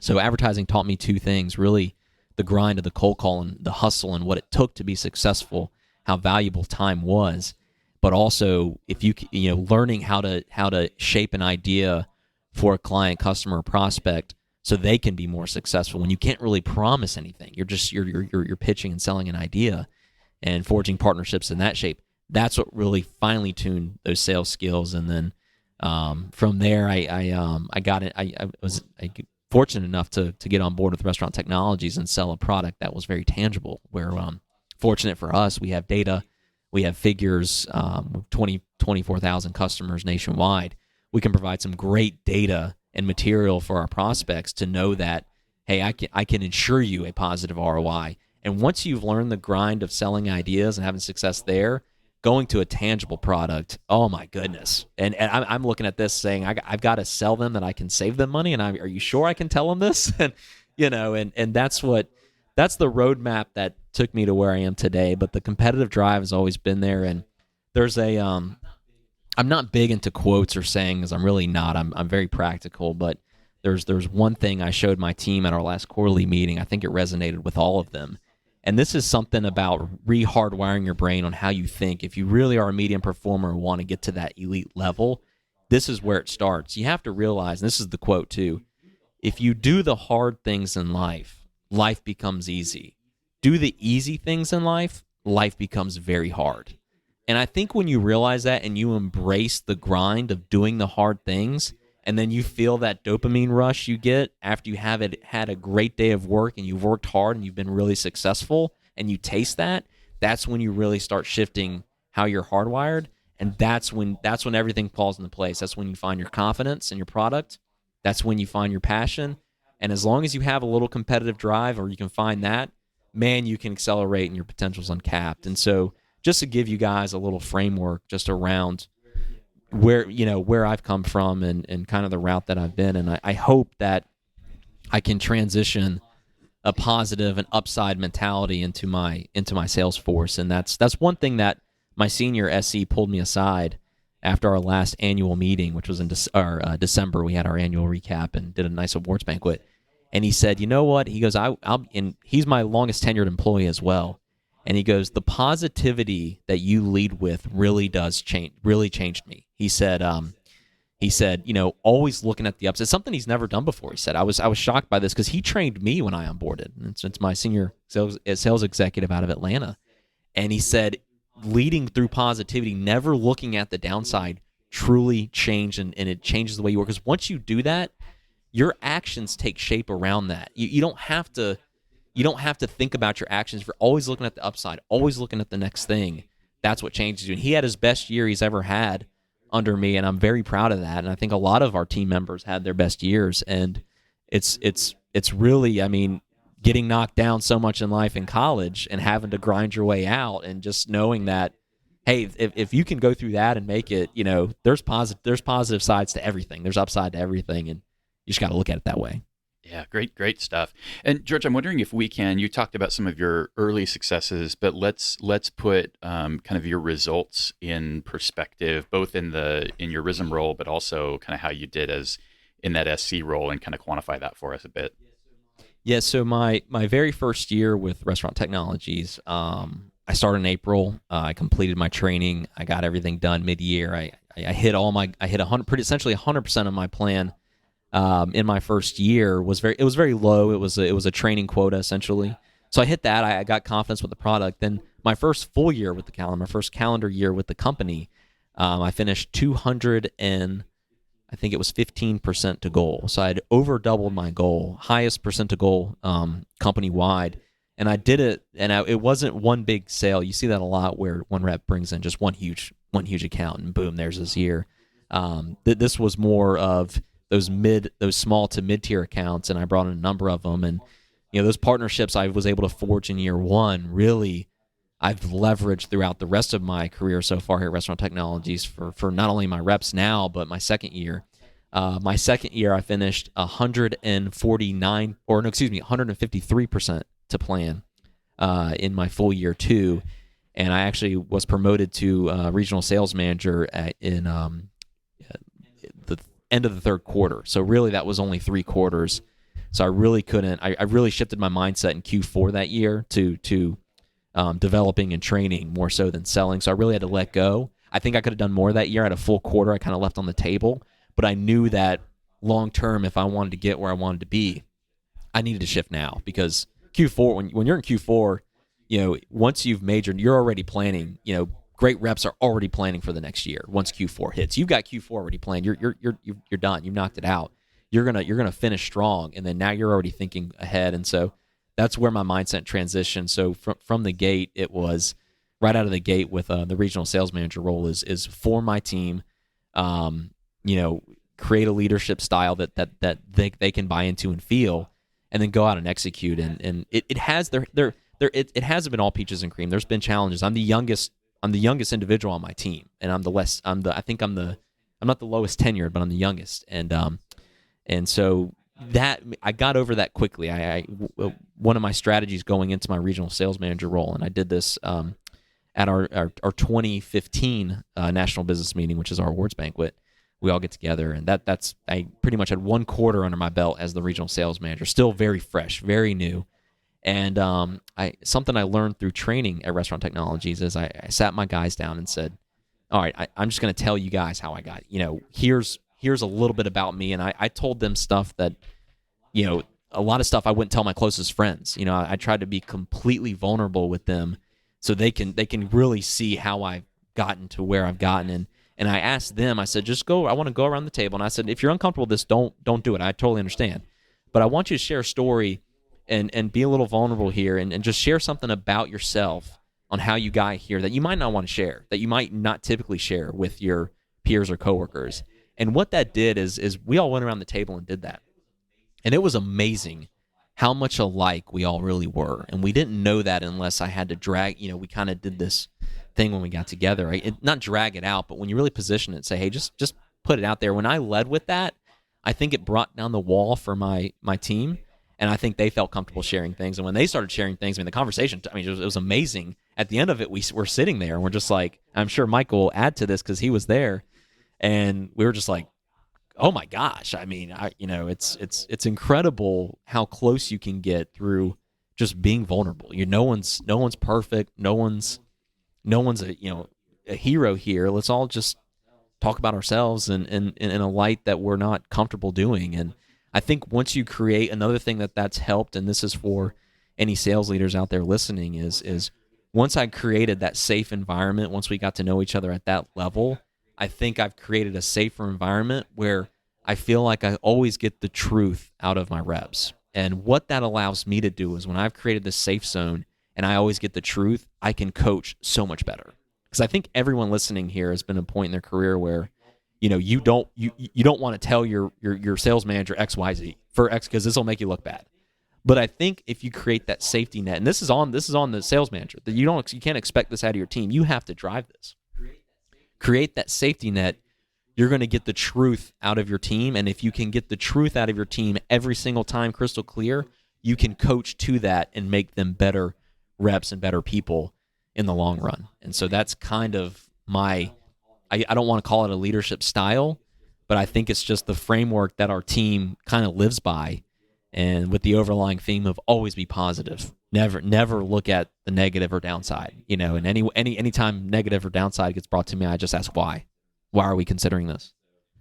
so advertising taught me two things, really the grind of the cold call and the hustle and what it took to be successful, how valuable time was, but also if you learning how to shape an idea for a client, customer, or prospect so they can be more successful when you can't really promise anything. You're pitching and selling an idea and forging partnerships in that shape. That's what really finely tuned those sales skills. And then from there, I got it. I was fortunate enough to get on board with Restaurant Technologies and sell a product that was very tangible. Where fortunate for us, we have data, we have figures, 24,000 customers nationwide. We can provide some great data and material for our prospects to know that, hey, I can ensure you a positive ROI. And once you've learned the grind of selling ideas and having success there, going to a tangible product, oh my goodness. And I'm looking at this saying, I've got to sell them that I can save them money. And are you sure I can tell them this? And that's the roadmap that took me to where I am today. But the competitive drive has always been there. And there's I'm not big into quotes or sayings. I'm really not. I'm very practical. But there's one thing I showed my team at our last quarterly meeting. I think it resonated with all of them. And this is something about re-hardwiring your brain on how you think. If you really are a medium performer and want to get to that elite level, this is where it starts. You have to realize, and this is the quote too, if you do the hard things in life, life becomes easy. Do the easy things in life, life becomes very hard. And I think when you realize that and you embrace the grind of doing the hard things, and then you feel that dopamine rush you get after you have had a great day of work and you've worked hard and you've been really successful, and you taste that, that's when you really start shifting how you're hardwired. And that's when everything falls into place. That's when you find your confidence in your product. That's when you find your passion. And as long as you have a little competitive drive, or you can find that, man, you can accelerate and your potential's uncapped. And so just to give you guys a little framework just around where I've come from and kind of the route that I've been. And I hope that I can transition a positive and upside mentality into my sales force. And that's one thing that my senior SE pulled me aside after our last annual meeting, which was in December. We had our annual recap and did a nice awards banquet. And he said, you know what? He goes, and he's my longest tenured employee as well. And he goes, the positivity that you lead with really changed me. He said, always looking at the upside. Something he's never done before. He said, I was shocked by this because he trained me when I onboarded. And it's my senior sales executive out of Atlanta. And he said, leading through positivity, never looking at the downside, truly changed, and it changes the way you work. Because once you do that, your actions take shape around that. You don't have to think about your actions. If you're always looking at the upside, always looking at the next thing, that's what changes you. And he had his best year he's ever had under me, and I'm very proud of that. And I think a lot of our team members had their best years. And it's really, getting knocked down so much in life in college and having to grind your way out, and just knowing that, hey, if you can go through that and make it, there's positive sides to everything. There's upside to everything, and you just got to look at it that way. Yeah, great stuff. And George, I'm wondering if you talked about some of your early successes, but let's put kind of your results in perspective, both in your RISM role, but also kind of how you did as in that SC role, and kind of quantify that for us a bit. Yeah, so my very first year with Restaurant Technologies, I started in April. I completed my training. I got everything done mid-year. I hit essentially 100% of my plan. In my first year it was very low. It was a training quota essentially. So I hit that. I got confidence with the product. Then my first full year with the calendar, my first calendar year with the company, I finished 200 and I think it was 15% to goal. So I had over doubled my goal, highest percent to goal company wide. And I did it, and it wasn't one big sale. You see that a lot where one rep brings in just one huge account, and boom, there's this year. This was more of those small to mid-tier accounts, and I brought in a number of them. And those partnerships I was able to forge in year one, really I've leveraged throughout the rest of my career so far here at Restaurant Technologies for not only my reps now, but my second year. My second year, I finished 153% to plan in my full year two, and I actually was promoted to regional sales manager in the end of the third quarter. So really, that was only 3 quarters So I really couldn't. I really shifted my mindset in Q4 that year to developing and training more so than selling. So I really had to let go. I think I could have done more that year. I had a full quarter I kind of left on the table, but I knew that long term, if I wanted to get where I wanted to be, I needed to shift now, because Q4, when you're in Q4, once you've majored, you're already planning. Great reps are already planning for the next year. Once Q4 hits, you've got Q4 already planned. You're done. You've knocked it out. You're gonna finish strong, and then now you're already thinking ahead. And so that's where my mindset transitioned. So from the gate, it was right out of the gate with the regional sales manager role is for my team. Create a leadership style that they can buy into and feel, and then go out and execute. And it hasn't been all peaches and cream. There's been challenges. I'm the youngest individual on my team, and I'm not the lowest tenured, but I'm the youngest. And so that I got over that quickly. One of my strategies going into my regional sales manager role, and I did this at our 2015 national business meeting, which is our awards banquet. We all get together, and I pretty much had 1 quarter under my belt as the regional sales manager, still very fresh, very new. And something I learned through training at Restaurant Technologies is I sat my guys down and said, all right, I'm just going to tell you guys how I got, here's a little bit about me. And I told them stuff that, a lot of stuff I wouldn't tell my closest friends. I tried to be completely vulnerable with them so they can really see how I've gotten to where I've gotten. And I asked them, I said, I want to go around the table. And I said, if you're uncomfortable with this, don't do it. I totally understand. But I want you to share a story and be a little vulnerable here and just share something about yourself on how you got here that you might not want to share, that you might not typically share with your peers or coworkers. And what that did is we all went around the table and did that. And it was amazing how much alike we all really were. And we didn't know that unless I had to drag, we kind of did this thing when we got together, right? Not drag it out, but when you really position it, say, hey, just put it out there. When I led with that, I think it brought down the wall for my team, and I think they felt comfortable sharing things. And when they started sharing things, the conversation, it was amazing. At the end of it, we're sitting there, and we're just like, I'm sure Mike will add to this because he was there, and we were just like, oh my gosh! It's incredible how close you can get through just being vulnerable. No one's perfect. No one's a hero here. Let's all just talk about ourselves in a light that we're not comfortable doing. And I think once you create another thing that's helped, and this is for any sales leaders out there listening, is once I created that safe environment, once we got to know each other at that level, I think I've created a safer environment where I feel like I always get the truth out of my reps. And what that allows me to do is when I've created this safe zone and I always get the truth, I can coach so much better. Because I think everyone listening here has been a point in their career where, you don't want to tell your sales manager XYZ for X because this will make you look bad. But I think if you create that safety net, and this is on the sales manager, that you can't expect this out of your team. You have to drive this. Create that safety net. You're going to get the truth out of your team, and if you can get the truth out of your team every single time crystal clear, you can coach to that and make them better reps and better people in the long run. And so that's kind of I don't want to call it a leadership style, but I think it's just the framework that our team kind of lives by, and with the overlying theme of always be positive. Never look at the negative or downside. And any time negative or downside gets brought to me, I just ask why. Why are we considering this?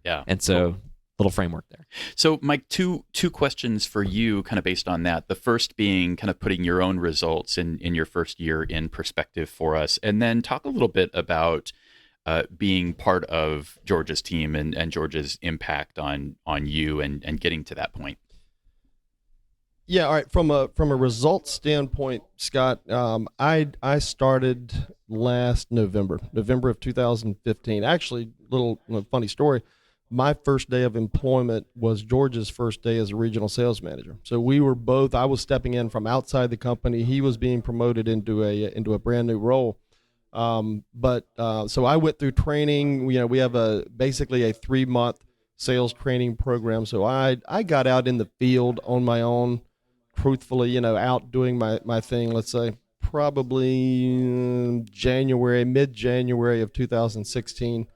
Yeah. And so little framework there. So Mike, two questions for you kind of based on that. The first being kind of putting your own results in your first year in perspective for us. And then talk a little bit about being part of George's team and George's impact on you and getting to that point. Yeah, all right. From a results standpoint, Scott, I started last November of 2015. Actually, little funny story. My first day of employment was George's first day as a regional sales manager. So we were both. I was stepping in from outside the company. He was being promoted into a brand new role. So I went through training. We have basically a 3-month sales training program. So I got out in the field on my own. Truthfully, out doing my thing, let's say probably mid-January of 2016,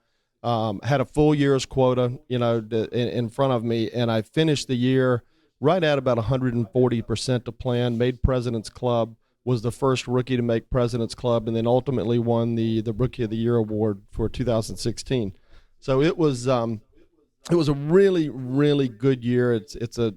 had a full year's quota, in front of me. And I finished the year right at about 140% of plan, made President's Club, was the first rookie to make President's Club, and then ultimately won the Rookie of the Year award for 2016. So it was a really, really good year. It's a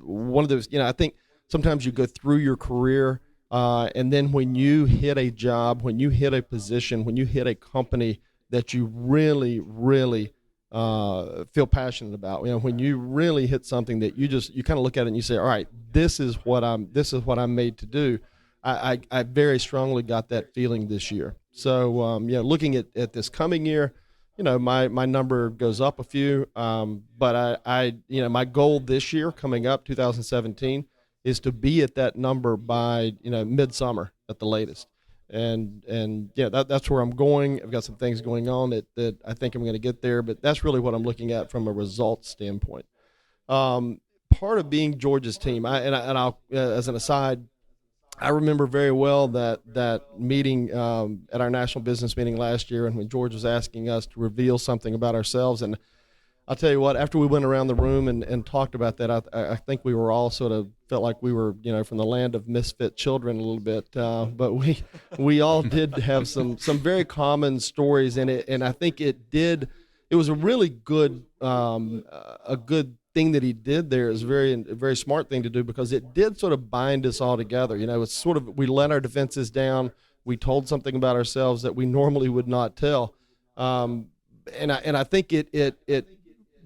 one of those, I think sometimes you go through your career, and then when you hit a job, when you hit a position, when you hit a company that you really, really feel passionate about, when you really hit something that you kind of look at it and you say, all right, this is what I'm made to do. I very strongly got that feeling this year. So, looking at this coming year, my number goes up a few, but my goal this year coming up, 2017, is to be at that number by, midsummer at the latest. And that's where I'm going. I've got some things going on that I think I'm going to get there, but that's really what I'm looking at from a results standpoint. Part of being George's team, I'll as an aside, I remember very well that meeting at our national business meeting last year, and when George was asking us to reveal something about ourselves. And I'll tell you what, after we went around the room and talked about that, I think we were all sort of felt like we were, from the land of misfit children a little bit. But we all did have some very common stories in it, and I think it was a really good thing that he did there. Is a very smart thing to do, because it did sort of bind us all together. It's sort of, we let our defenses down. We told something about ourselves that we normally would not tell, and I think it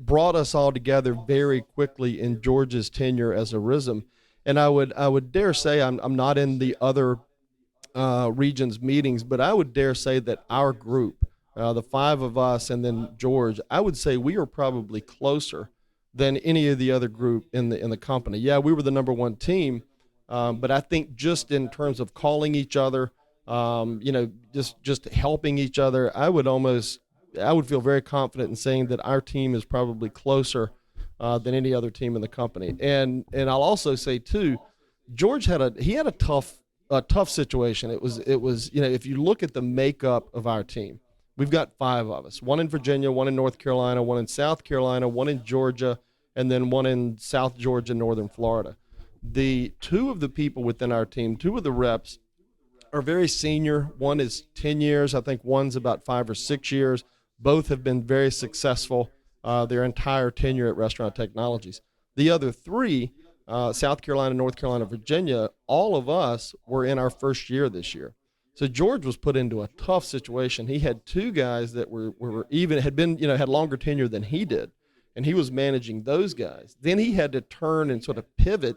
brought us all together very quickly in George's tenure as a RISM. And I would dare say, I'm not in the other regions meetings, but I would dare say that our group, the five of us and then George, I would say we are probably closer than any of the other group in the company. Yeah, we were the number one team, but I think just in terms of calling each other, just helping each other, I would feel very confident in saying that our team is probably closer than any other team in the company. And I'll also say too, George had a tough situation. It was if you look at the makeup of our team, we've got five of us: one in Virginia, one in North Carolina, one in South Carolina, one in Georgia, and then one in South Georgia, Northern Florida. The two of the people within our team, two of the reps, are very senior. One is 10 years. I think one's about 5 or 6 years. Both have been very successful their entire tenure at Restaurant Technologies. The other three, South Carolina, North Carolina, Virginia, all of us were in our first year this year. So George was put into a tough situation. He had two guys that had longer tenure than he did, and he was managing those guys. Then he had to turn and sort of pivot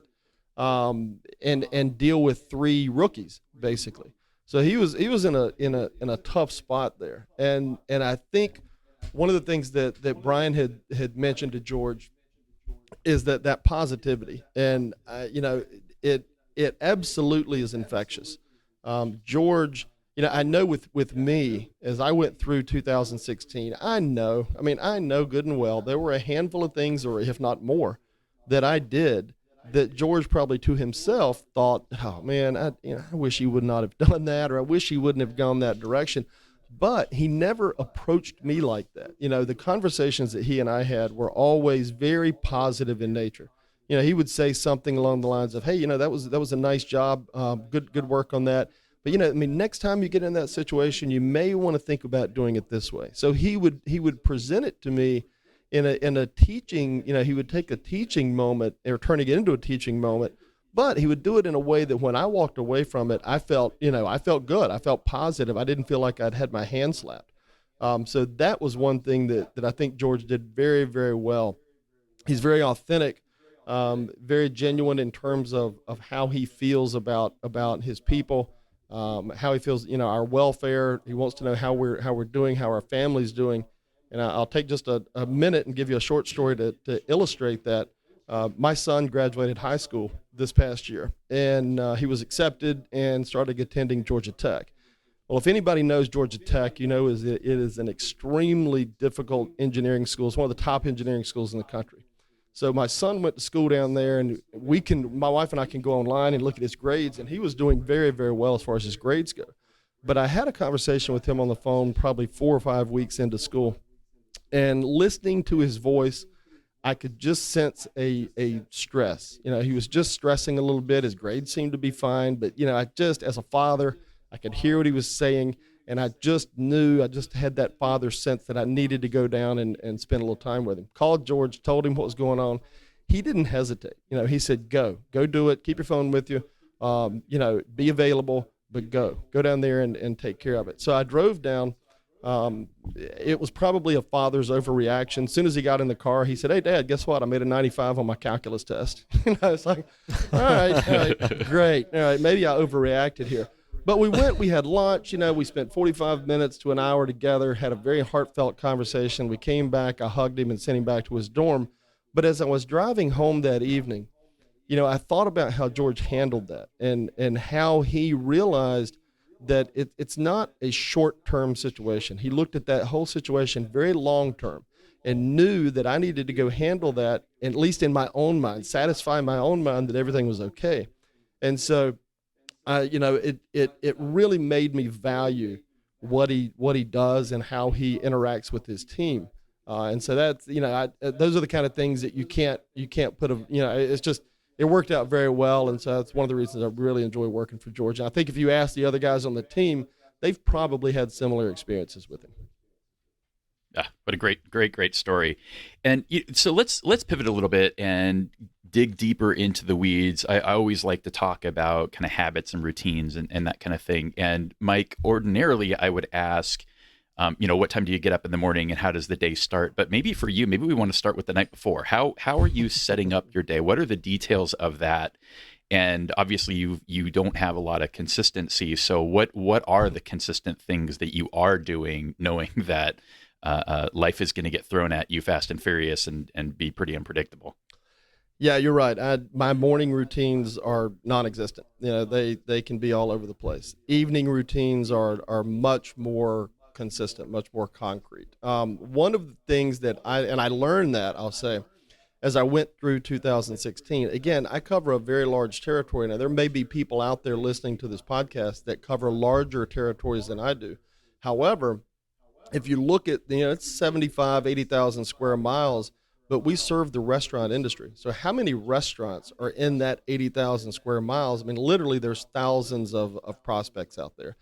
and deal with three rookies, basically. So he was in a tough spot there. And I think one of the things that Brian had mentioned to George is that positivity, and it absolutely is infectious. George, I know with me, as I went through 2016, I know good and well there were a handful of things, or if not more, that I did that George probably to himself thought, oh man, I wish he would not have done that, or I wish he wouldn't have gone that direction. But he never approached me like that. The conversations that he and I had were always very positive in nature. He would say something along the lines of, hey, that was a nice job, good work on that. But next time you get in that situation, you may want to think about doing it this way. So he would present it to me in a teaching. He would take a teaching moment or turning it into a teaching moment, but he would do it in a way that when I walked away from it, I felt good. I felt positive. I didn't feel like I'd had my hand slapped. So that was one thing that I think George did very, very well. He's very authentic, very genuine in terms of how he feels about his people, how he feels, our welfare. He wants to know how we're doing, how our family's doing. And I'll take just a minute and give you a short story to illustrate that. My son graduated high school this past year, and he was accepted and started attending Georgia Tech. Well, if anybody knows Georgia Tech, it is an extremely difficult engineering school. It's one of the top engineering schools in the country. So my son went to school down there, and my wife and I can go online and look at his grades, and he was doing very, very well as far as his grades go. But I had a conversation with him on the phone probably 4 or 5 weeks into school, and listening to his voice, I could just sense a stress. He was just stressing a little bit. His grades seemed to be fine, but I just, as a father, I could hear what he was saying, and I just knew, I just had that father sense that I needed to go down and spend a little time with him. Called George, told him what was going on. He didn't hesitate. He said, go do it. Keep your phone with you. Be available, but go down there and take care of it. So I drove down. It was probably a father's overreaction. As soon as he got in the car, he said, "Hey, Dad, guess what? I made a 95 on my calculus test." It's like, all right, great. All right, maybe I overreacted here. But we had lunch. We spent 45 minutes to an hour together, had a very heartfelt conversation. We came back, I hugged him and sent him back to his dorm. But as I was driving home that evening, I thought about how George handled that and how he realized that it's not a short-term situation. He looked at that whole situation very long-term and knew that I needed to go handle that, at least in my own mind, satisfy my own mind that everything was okay. And so, it really made me value what he does and how he interacts with his team. And so that's, those are the kind of things that you can't put it's just, it worked out very well, and so that's one of the reasons I really enjoy working for George. And I think if you ask the other guys on the team, they've probably had similar experiences with him. Yeah, what a great story. And so let's pivot a little bit and dig deeper into the weeds. I always like to talk about kind of habits and routines and that kind of thing. And Mike, ordinarily I would ask, what time do you get up in the morning and how does the day start? But maybe for you, maybe we want to start with the night before. How are you setting up your day? What are the details of that? And obviously you don't have a lot of consistency. So what are the consistent things that you are doing, knowing that life is going to get thrown at you fast and furious and be pretty unpredictable? Yeah, you're right. My morning routines are non-existent. They can be all over the place. Evening routines are much more consistent, much more concrete. One of the things that I learned that, I'll say, as I went through 2016, again, I cover a very large territory. Now, there may be people out there listening to this podcast that cover larger territories than I do. However, if you look at, it's 75, 80,000 square miles, but we serve the restaurant industry. So how many restaurants are in that 80,000 square miles? I mean, literally there's thousands of prospects out there.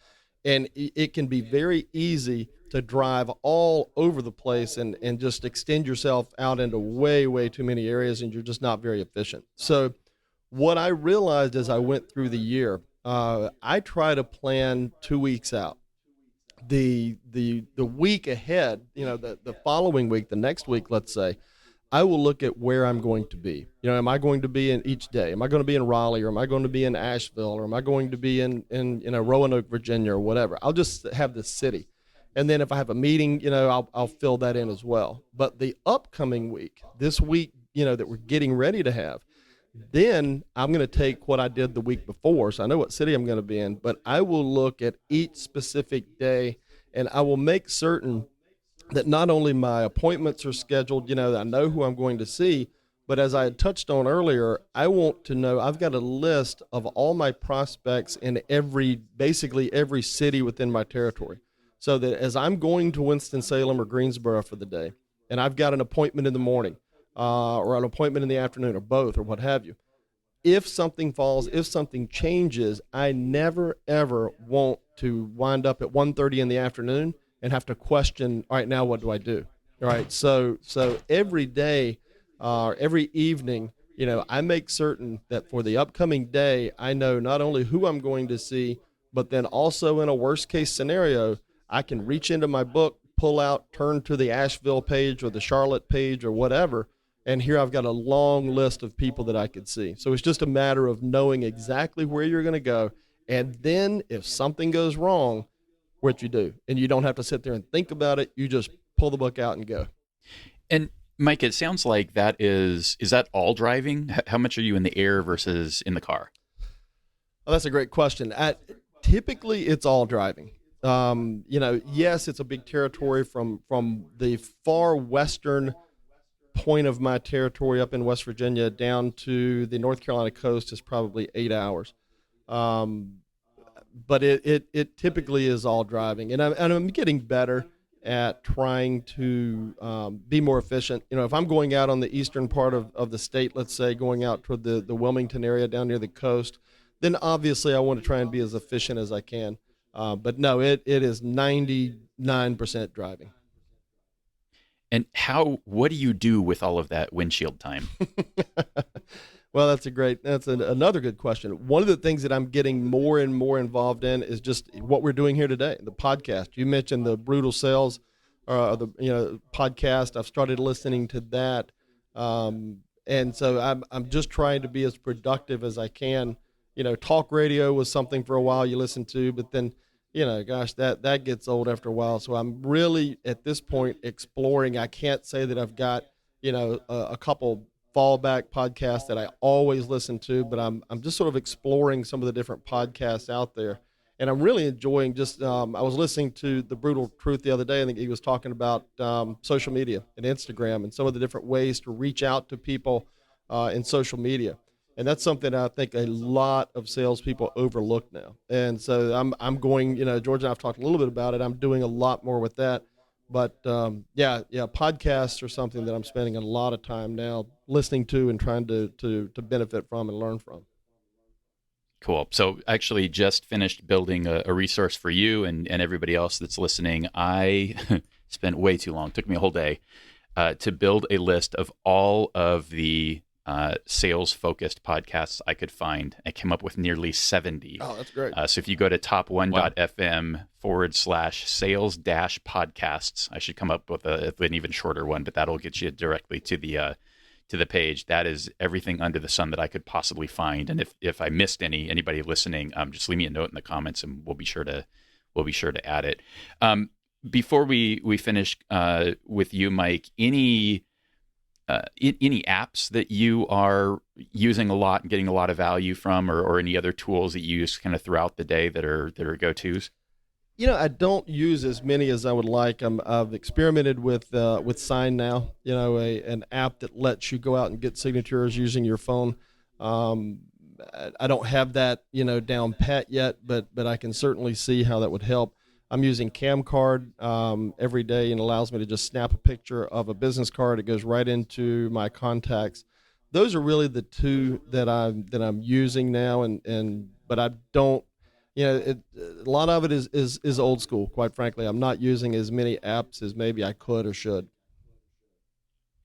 And it can be very easy to drive all over the place and just extend yourself out into way, way too many areas, and you're just not very efficient. So what I realized as I went through the year, I try to plan 2 weeks out. The week ahead, the following week, the next week, let's say, I will look at where I'm going to be. Am I going to be in each day? Am I going to be in Raleigh, or am I going to be in Asheville, or am I going to be in Roanoke, Virginia, or whatever? I'll just have the city. And then if I have a meeting, I'll fill that in as well. But the upcoming week, this week, that we're getting ready to have, then I'm going to take what I did the week before. So I know what city I'm going to be in, but I will look at each specific day, and I will make certain that not only my appointments are scheduled, I know who I'm going to see, but as I had touched on earlier, I want to know, I've got a list of all my prospects in basically every city within my territory. So that as I'm going to Winston-Salem or Greensboro for the day, and I've got an appointment in the morning, or an appointment in the afternoon, or both, or what have you, if something falls, if something changes, I never, ever want to wind up at 1:30 in the afternoon and have to question, all right, now what do I do? All right, so every day, every evening, I make certain that for the upcoming day, I know not only who I'm going to see, but then also in a worst case scenario, I can reach into my book, pull out, turn to the Asheville page or the Charlotte page or whatever, and here I've got a long list of people that I could see. So it's just a matter of knowing exactly where you're going to go, and then if something goes wrong, what you do. And you don't have to sit there and think about it. You just pull the book out and go. And Mike, it sounds like that is that all driving? How much are you in the air versus in the car? Oh, that's a great question. Typically, it's all driving. Yes, it's a big territory from the far western point of my territory up in West Virginia down to the North Carolina coast is probably 8 hours. But it typically is all driving, and I'm getting better at trying to be more efficient. If I'm going out on the eastern part of the state, let's say going out toward the Wilmington area down near the coast, then obviously I want to try and be as efficient as I can. But no, it is 99% driving. And what do you do with all of that windshield time? Well, that's another good question. One of the things that I'm getting more and more involved in is just what we're doing here today, the podcast. You mentioned the Brutal Sales, the podcast. I've started listening to that, and so I'm just trying to be as productive as I can. Talk radio was something for a while you listened to, but then, gosh, that gets old after a while. So I'm really at this point exploring. I can't say that I've got a couple fallback podcasts that I always listen to, but I'm just sort of exploring some of the different podcasts out there, and I'm really enjoying just I was listening to The Brutal Truth the other day. I think he was talking about social media and Instagram and some of the different ways to reach out to people in social media, and that's something I think a lot of salespeople overlook now. And so I'm going, George and I've talked a little bit about it. I'm doing a lot more with that. But podcasts are something that I'm spending a lot of time now listening to and trying to benefit from and learn from. Cool. So actually just finished building a resource for you and everybody else that's listening. I spent way too long. It took me a whole day to build a list of all of the sales-focused podcasts I could find. I came up with nearly 70. Oh, that's great. So if you go to top1.fm/sales-podcasts, I should come up with an even shorter one, but that'll get you directly to the page. That is everything under the sun that I could possibly find. And if I missed anybody listening, just leave me a note in the comments, and we'll be sure to add it. Before we finish with you, Mike, any apps that you are using a lot and getting a lot of value from, or any other tools that you use kind of throughout the day that are go-tos? I don't use as many as I would like. I've experimented with Sign Now, an app that lets you go out and get signatures using your phone. I don't have that, down pat yet, but I can certainly see how that would help. I'm using CamCard every day, and allows me to just snap a picture of a business card. It goes right into my contacts. Those are really the two that I'm using now, but I don't. A lot of it is old school. Quite frankly, I'm not using as many apps as maybe I could or should.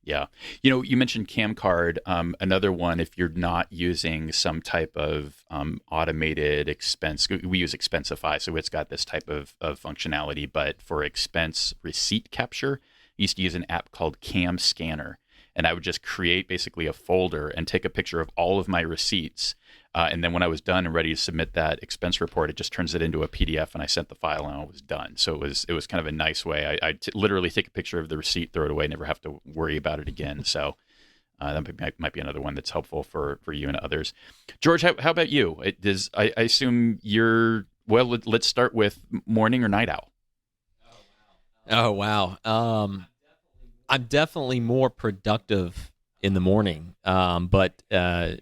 Yeah. You mentioned CamCard. Another one, if you're not using some type of automated expense, we use Expensify, so it's got this type of functionality, but for expense receipt capture, I used to use an app called Cam Scanner. And I would just create basically a folder and take a picture of all of my receipts. And then when I was done and ready to submit that expense report, it just turns it into a PDF, and I sent the file, and I was done. So it was kind of a nice way. I literally take a picture of the receipt, throw it away, never have to worry about it again. So that might be another one that's helpful for you and others. George, how about you? I assume let's start with morning or night owl. Oh, wow. I'm definitely more productive in the morning, but I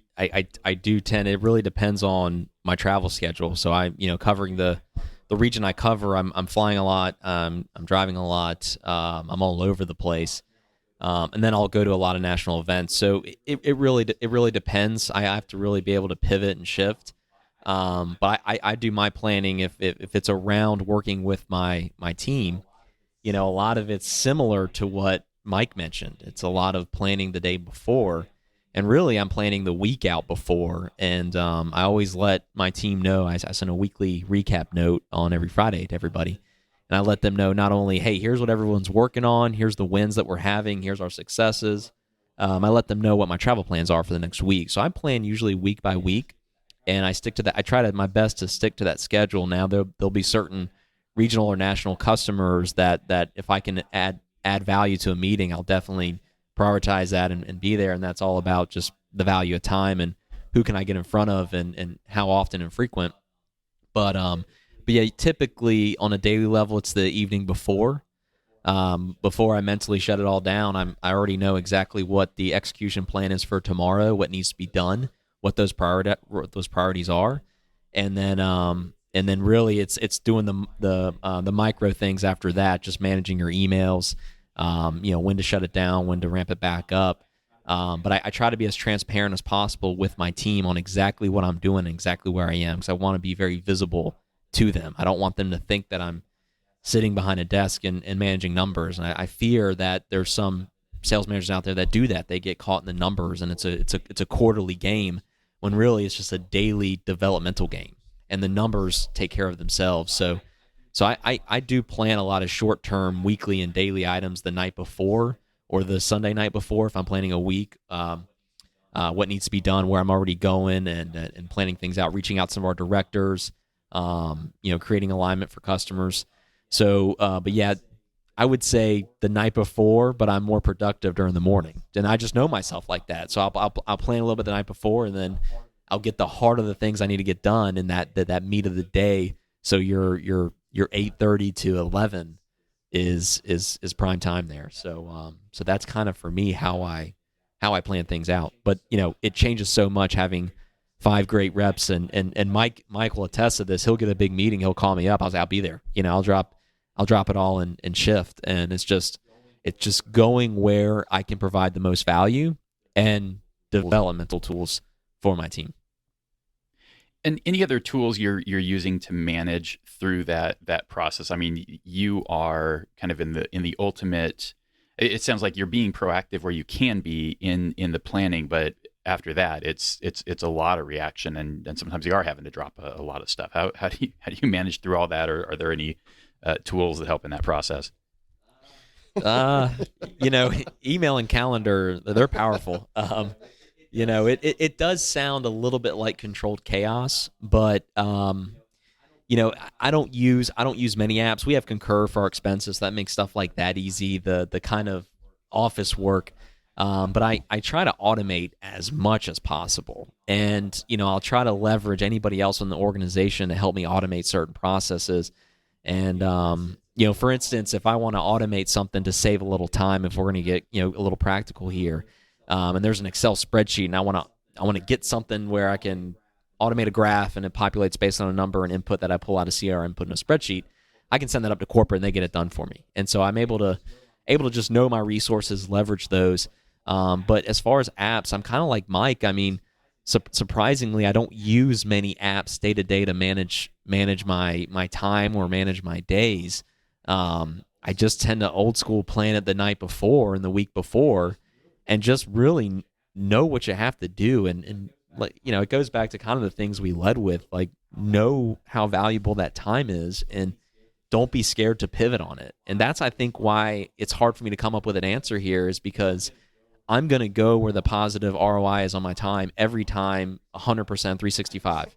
do tend. It really depends on my travel schedule. So covering the region I cover, I'm flying a lot. I'm driving a lot. I'm all over the place, and then I'll go to a lot of national events. So it really depends. I have to really be able to pivot and shift. But I do my planning if it's around working with my team. A lot of it's similar to what Mike mentioned. It's a lot of planning the day before, and really I'm planning the week out before, and I always let my team know. I send a weekly recap note on every Friday to everybody, and I let them know not only, hey, here's what everyone's working on, here's the wins that we're having, here's our successes. I let them know what my travel plans are for the next week. So I plan usually week by week, and I stick to that. I try my best to stick to that schedule. Now there'll be certain regional or national customers that if I can add value to a meeting, I'll definitely prioritize that and be there. And that's all about just the value of time and who can I get in front of and how often and frequent. But yeah, typically on a daily level, it's the evening before I mentally shut it all down. I already know exactly what the execution plan is for tomorrow, what needs to be done, what those priorities are. And then And then really it's doing the micro things after that, just managing your emails, when to shut it down, when to ramp it back up. But I try to be as transparent as possible with my team on exactly what I'm doing and exactly where I am, because I want to be very visible to them. I don't want them to think that I'm sitting behind a desk and managing numbers. And I fear that there's some sales managers out there that do that. They get caught in the numbers, and it's a quarterly game when really it's just a daily developmental game, and the numbers take care of themselves. So I do plan a lot of short-term weekly and daily items the night before or the Sunday night before if I'm planning a week, what needs to be done, where I'm already going, and planning things out, reaching out to some of our directors, creating alignment for customers. So, but yeah, I would say the night before, but I'm more productive during the morning. And I just know myself like that. So I'll plan a little bit the night before, and then I'll get the heart of the things I need to get done in that meat of the day. So your 8:30 to 11 is prime time there. So that's kind of for me how I plan things out. But it changes so much having 5 great reps, and Mike will attest to this. He'll get a big meeting, he'll call me up. I'll be there. I'll drop it all and shift, and it's just going where I can provide the most value and developmental tools for my team. And any other tools you're using to manage through that process? I mean, you are kind of in the ultimate. It sounds like you're being proactive where you can be in the planning, but after that, it's a lot of reaction, and sometimes you are having to drop a lot of stuff. How do you manage through all that, or are there any tools that help in that process? Email and calendar, they're powerful. It does sound a little bit like controlled chaos, but I don't use many apps. We have Concur for our expenses. That makes stuff like that easy, the kind of office work. But I try to automate as much as possible. And, I'll try to leverage anybody else in the organization to help me automate certain processes. And, for instance, if I want to automate something to save a little time, if we're going to get, a little practical here, and there's an Excel spreadsheet, and I want to get something where I can automate a graph and it populates based on a number and input that I pull out of CRM, put in a spreadsheet, I can send that up to corporate and they get it done for me. And so I'm able to just know my resources, leverage those. But as far as apps, I'm kind of like Mike. I mean, surprisingly, I don't use many apps day to day to manage my time or manage my days. I just tend to old school plan it the night before and the week before, and just really know what you have to do. And it goes back to kind of the things we led with, like know how valuable that time is, and don't be scared to pivot on it. And that's, I think, why it's hard for me to come up with an answer here, is because I'm going to go where the positive ROI is on my time every time, 100%, 365.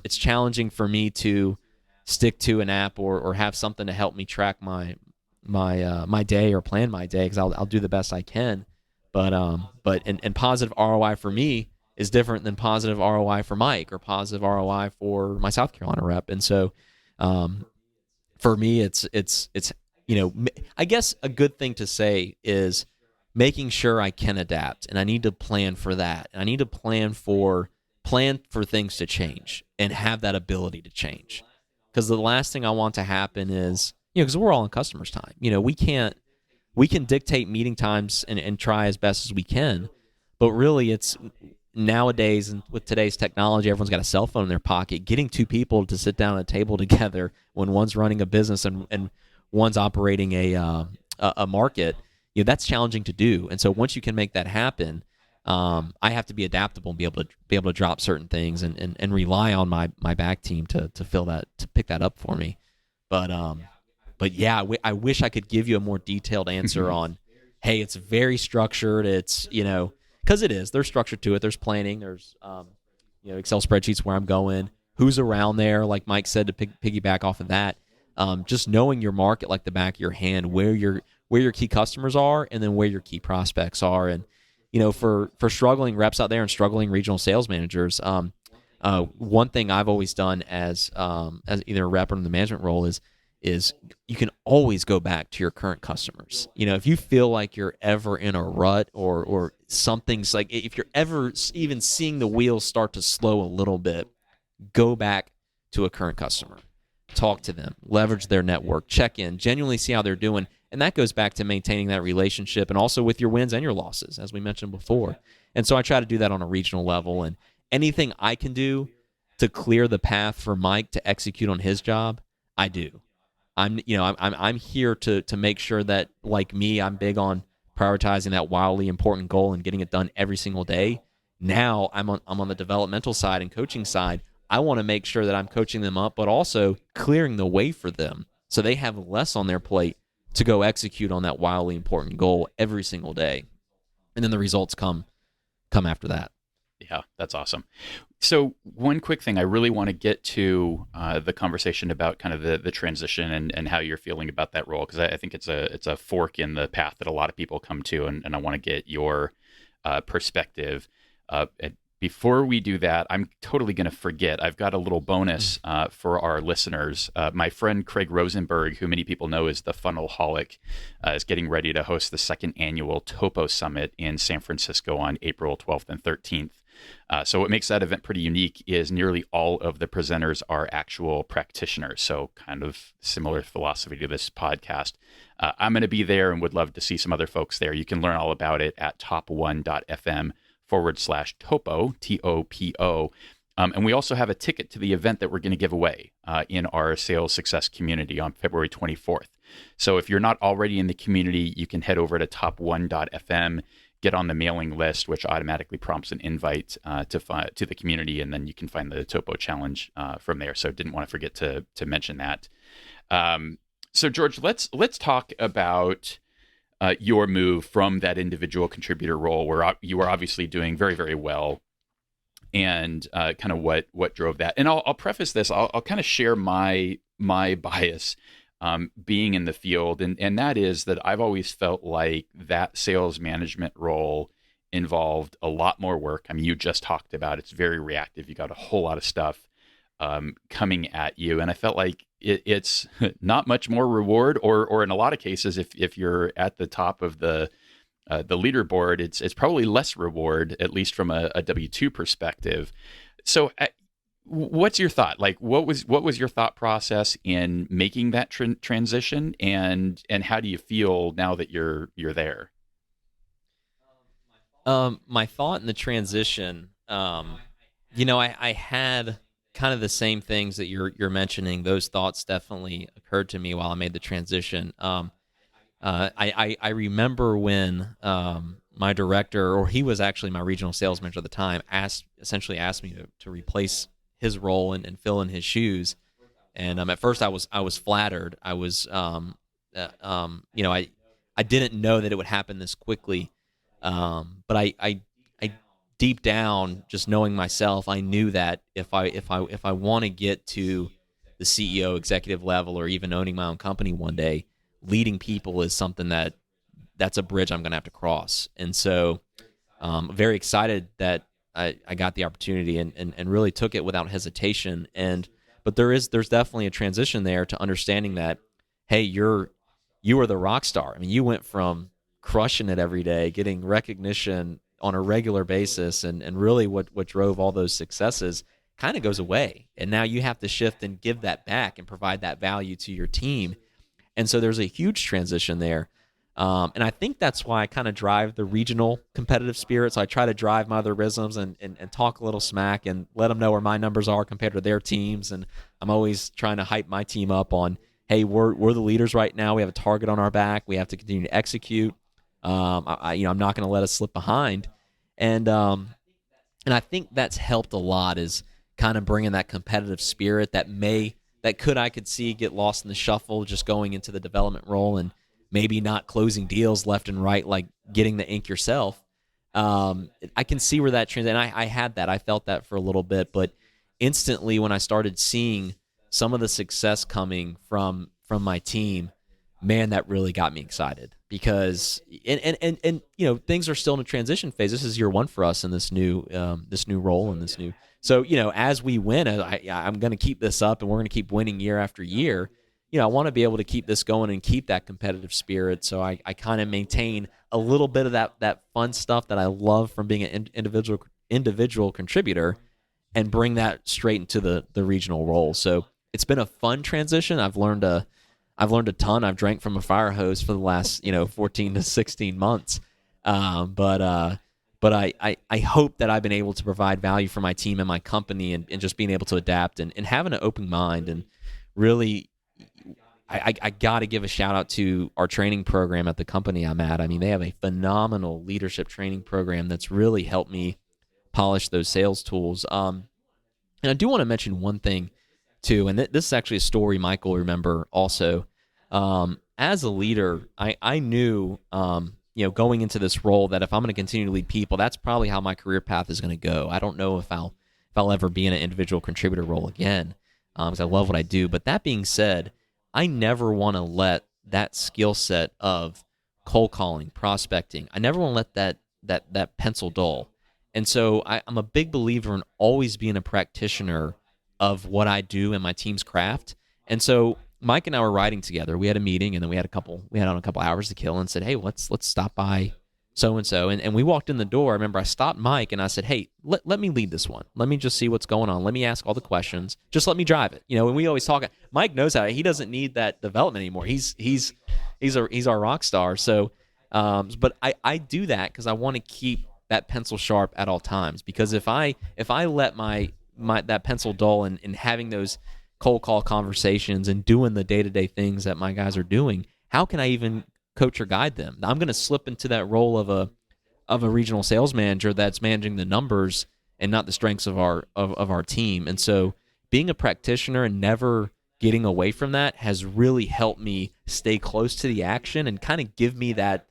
It's challenging for me to stick to an app or have something to help me track my day or plan my day, because I'll do the best I can. But positive ROI for me is different than positive ROI for Mike or positive ROI for my South Carolina rep. And so for me, it's I guess a good thing to say is making sure I can adapt, and I need to plan for that. And I need to plan for things to change and have that ability to change. Because the last thing I want to happen is, because we're all in customers' time. We can dictate meeting times and try as best as we can, but really it's nowadays, and with today's technology, everyone's got a cell phone in their pocket. Getting 2 people to sit down at a table together when one's running a business and one's operating a market, that's challenging to do. And so once you can make that happen, I have to be adaptable and be able to drop certain things and rely on my back team to fill that, to pick that up for me. But yeah, I wish I could give you a more detailed answer on, hey, it's very structured. It's, because it is. There's structure to it. There's planning. There's Excel spreadsheets where I'm going, who's around there, like Mike said, to piggyback off of that. Just knowing your market like the back of your hand, where your key customers are, and then where your key prospects are. And for struggling reps out there and struggling regional sales managers, one thing I've always done as either a rep or in the management role is is you can always go back to your current customers. If you feel like you're ever in a rut or something's like, if you're ever even seeing the wheels start to slow a little bit, go back to a current customer, talk to them, leverage their network, check in, genuinely see how they're doing. And that goes back to maintaining that relationship and also with your wins and your losses, as we mentioned before. And so I try to do that on a regional level, and anything I can do to clear the path for Mike to execute on his job, I do. I'm here to make sure that, like me, I'm big on prioritizing that wildly important goal and getting it done every single day. Now I'm on the developmental side and coaching side. I want to make sure that I'm coaching them up, but also clearing the way for them so they have less on their plate to go execute on that wildly important goal every single day. And then the results come after that. Yeah, that's awesome. So one quick thing, I really want to get to the conversation about kind of the transition and how you're feeling about that role, because I think it's a fork in the path that a lot of people come to, and I want to get your perspective. Before we do that, I'm totally going to forget. I've got a little bonus for our listeners. My friend Craig Rosenberg, who many people know as the Funnelholic, is getting ready to host the second annual TOPO Summit in San Francisco on April 12th and 13th. So what makes that event pretty unique is nearly all of the presenters are actual practitioners. So kind of similar philosophy to this podcast. I'm going to be there and would love to see some other folks there. You can learn all about it at top1.fm/TOPO, TOPO. And we also have a ticket to the event that we're going to give away in our sales success community on February 24th. So if you're not already in the community, you can head over to top1.fm, get on the mailing list, which automatically prompts an invite to the community, and then you can find the TOPO challenge from there. So didn't want to forget to mention that. So George, let's talk about your move from that individual contributor role, where you are obviously doing very, very well, and kind of what drove that. And I'll preface this. I'll kind of share my bias being in the field, and that is that I've always felt like that sales management role involved a lot more work. I mean, you just talked about it's very reactive. You got a whole lot of stuff coming at you, and I felt like it's not much more reward, or in a lot of cases, if you're at the top of the leaderboard, it's probably less reward, at least from a W-2 perspective. So what's your thought? Like, what was your thought process in making that transition, and how do you feel now that you're there? My thought in the transition, I had kind of the same things that you're mentioning. Those thoughts definitely occurred to me while I made the transition. I remember when my director, or he was actually my regional sales manager at the time, essentially asked me to replace his role and fill in his shoes. And at first I was flattered. I was I didn't know that it would happen this quickly. But I deep down, just knowing myself, I knew that if I want to get to the CEO executive level, or even owning my own company one day, leading people is something that's a bridge I'm going to have to cross. And so very excited that I got the opportunity and really took it without hesitation. But there's definitely a transition there to understanding that, hey, you were the rock star. I mean, you went from crushing it every day, getting recognition on a regular basis, and really what drove all those successes kind of goes away. And now you have to shift and give that back and provide that value to your team. And so there's a huge transition there. And I think that's why I kind of drive the regional competitive spirit. So I try to drive my other rhythms and talk a little smack and let them know where my numbers are compared to their teams. And I'm always trying to hype my team up on, hey, we're the leaders right now. We have a target on our back. We have to continue to execute. I'm not going to let us slip behind. And I think that's helped a lot, is kind of bringing that competitive spirit that I could see get lost in the shuffle, just going into the development role and maybe not closing deals left and right, like getting the ink yourself. I can see where that trend, and I had that. I felt that for a little bit, but instantly when I started seeing some of the success coming from my team, man, that really got me excited, because and things are still in a transition phase. This is year one for us in this new role and this new. So as we win, I'm going to keep this up, and we're going to keep winning year after year. I want to be able to keep this going and keep that competitive spirit. So I kind of maintain a little bit of that fun stuff that I love from being an individual contributor, and bring that straight into the regional role. So it's been a fun transition. I've learned a ton. I've drank from a fire hose for the last 14 to 16 months. But I hope that I've been able to provide value for my team and my company, and just being able to adapt and having an open mind. And really, I got to give a shout out to our training program at the company I'm at. I mean, they have a phenomenal leadership training program that's really helped me polish those sales tools. And I do want to mention one thing too, and this is actually a story Michael will remember also. As a leader, I knew, going into this role, that if I'm going to continue to lead people, that's probably how my career path is going to go. I don't know if I'll ever be in an individual contributor role again, because I love what I do. But that being said, I never want to let that skill set of cold calling, prospecting, I never want to let that pencil dull. And so I'm a big believer in always being a practitioner of what I do in my team's craft. And so Mike and I were riding together. We had a meeting, and then we had on a couple hours to kill, and said, hey, let's stop by so-and-so. And we walked in the door. I remember I stopped Mike, and I said, hey, let me lead this one. Let me just see what's going on. Let me ask all the questions. Just let me drive it. And we always talk. Mike knows how he doesn't need that development anymore. He's our rock star. So, but I do that because I want to keep that pencil sharp at all times. Because if I let my that pencil dull and having those cold call conversations and doing the day-to-day things that my guys are doing, how can I even coach or guide them? I'm going to slip into that role of a regional sales manager that's managing the numbers and not the strengths of our team. And so being a practitioner and never getting away from that has really helped me stay close to the action and kind of give me that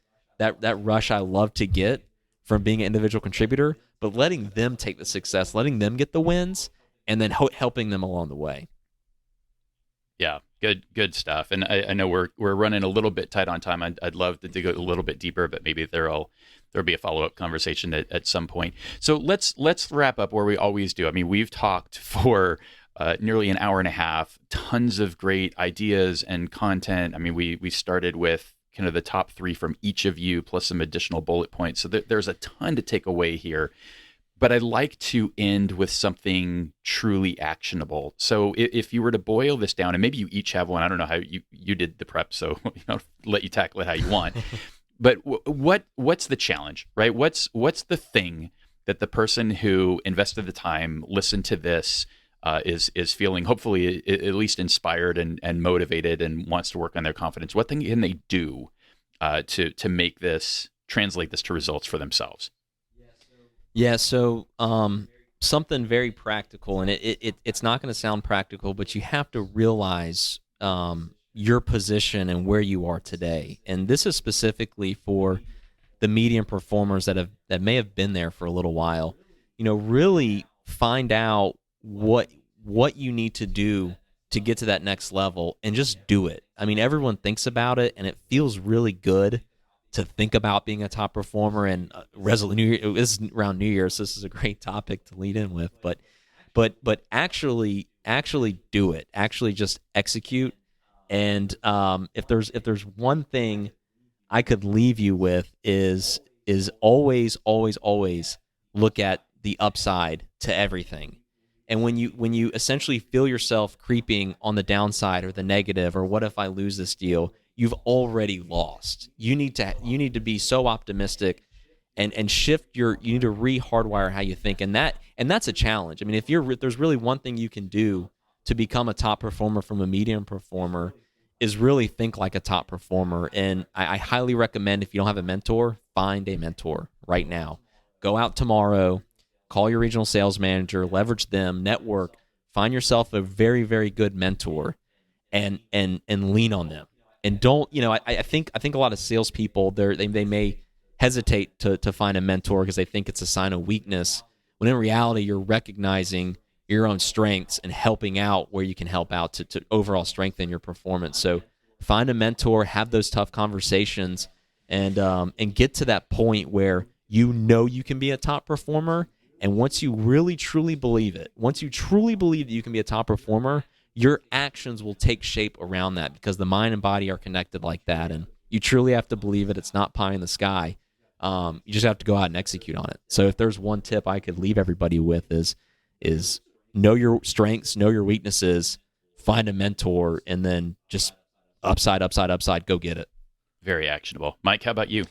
rush I love to get from being an individual contributor, but letting them take the success, letting them get the wins, and then helping them along the way. Yeah, good stuff. And I know we're running a little bit tight on time. I'd love to dig a little bit deeper, but maybe there'll be a follow-up conversation at some point. So let's wrap up where we always do. I mean, we've talked for nearly an hour and a half, tons of great ideas and content. I mean, we started with kind of the top 3 from each of you, plus some additional bullet points. So there's a ton to take away here. But I'd like to end with something truly actionable. So if you were to boil this down, and maybe you each have one, I don't know how you did the prep, so let you tackle it how you want. But what's the challenge, right? What's the thing that the person who invested the time, listened to this, is feeling hopefully at least inspired and motivated and wants to work on their confidence? What thing can they do to make this, translate this to results for themselves? Yeah, so something very practical, and it's not going to sound practical, but you have to realize your position and where you are today. And this is specifically for the medium performers that may have been there for a little while. Really find out what you need to do to get to that next level, and just do it. I mean, everyone thinks about it, and it feels really good to think about being a top performer. And this is around New Year, so this is a great topic to lead in with. But actually do it. Actually just execute. And if there's one thing I could leave you with is always look at the upside to everything. And when you essentially feel yourself creeping on the downside or the negative, or what if I lose this deal, you've already lost. You need to be so optimistic and shift you need to re-hardwire how you think. And that's a challenge. I mean, if there's really one thing you can do to become a top performer from a medium performer, is really think like a top performer. And I highly recommend, if you don't have a mentor, find a mentor right now. Go out tomorrow, call your regional sales manager, leverage them, network, find yourself a very, very good mentor, and lean on them. And don't, I think a lot of salespeople, they may hesitate to find a mentor because they think it's a sign of weakness, when in reality you're recognizing your own strengths and helping out where you can help out to overall strengthen your performance. So find a mentor, have those tough conversations, and get to that point where you can be a top performer. And once you really truly believe it, once you truly believe that you can be a top performer, your actions will take shape around that because the mind and body are connected like that. And you truly have to believe it. It's not pie in the sky. You just have to go out and execute on it. So if there's one tip I could leave everybody with is know your strengths, know your weaknesses, find a mentor, and then just upside, go get it. Very actionable. Mike, how about you?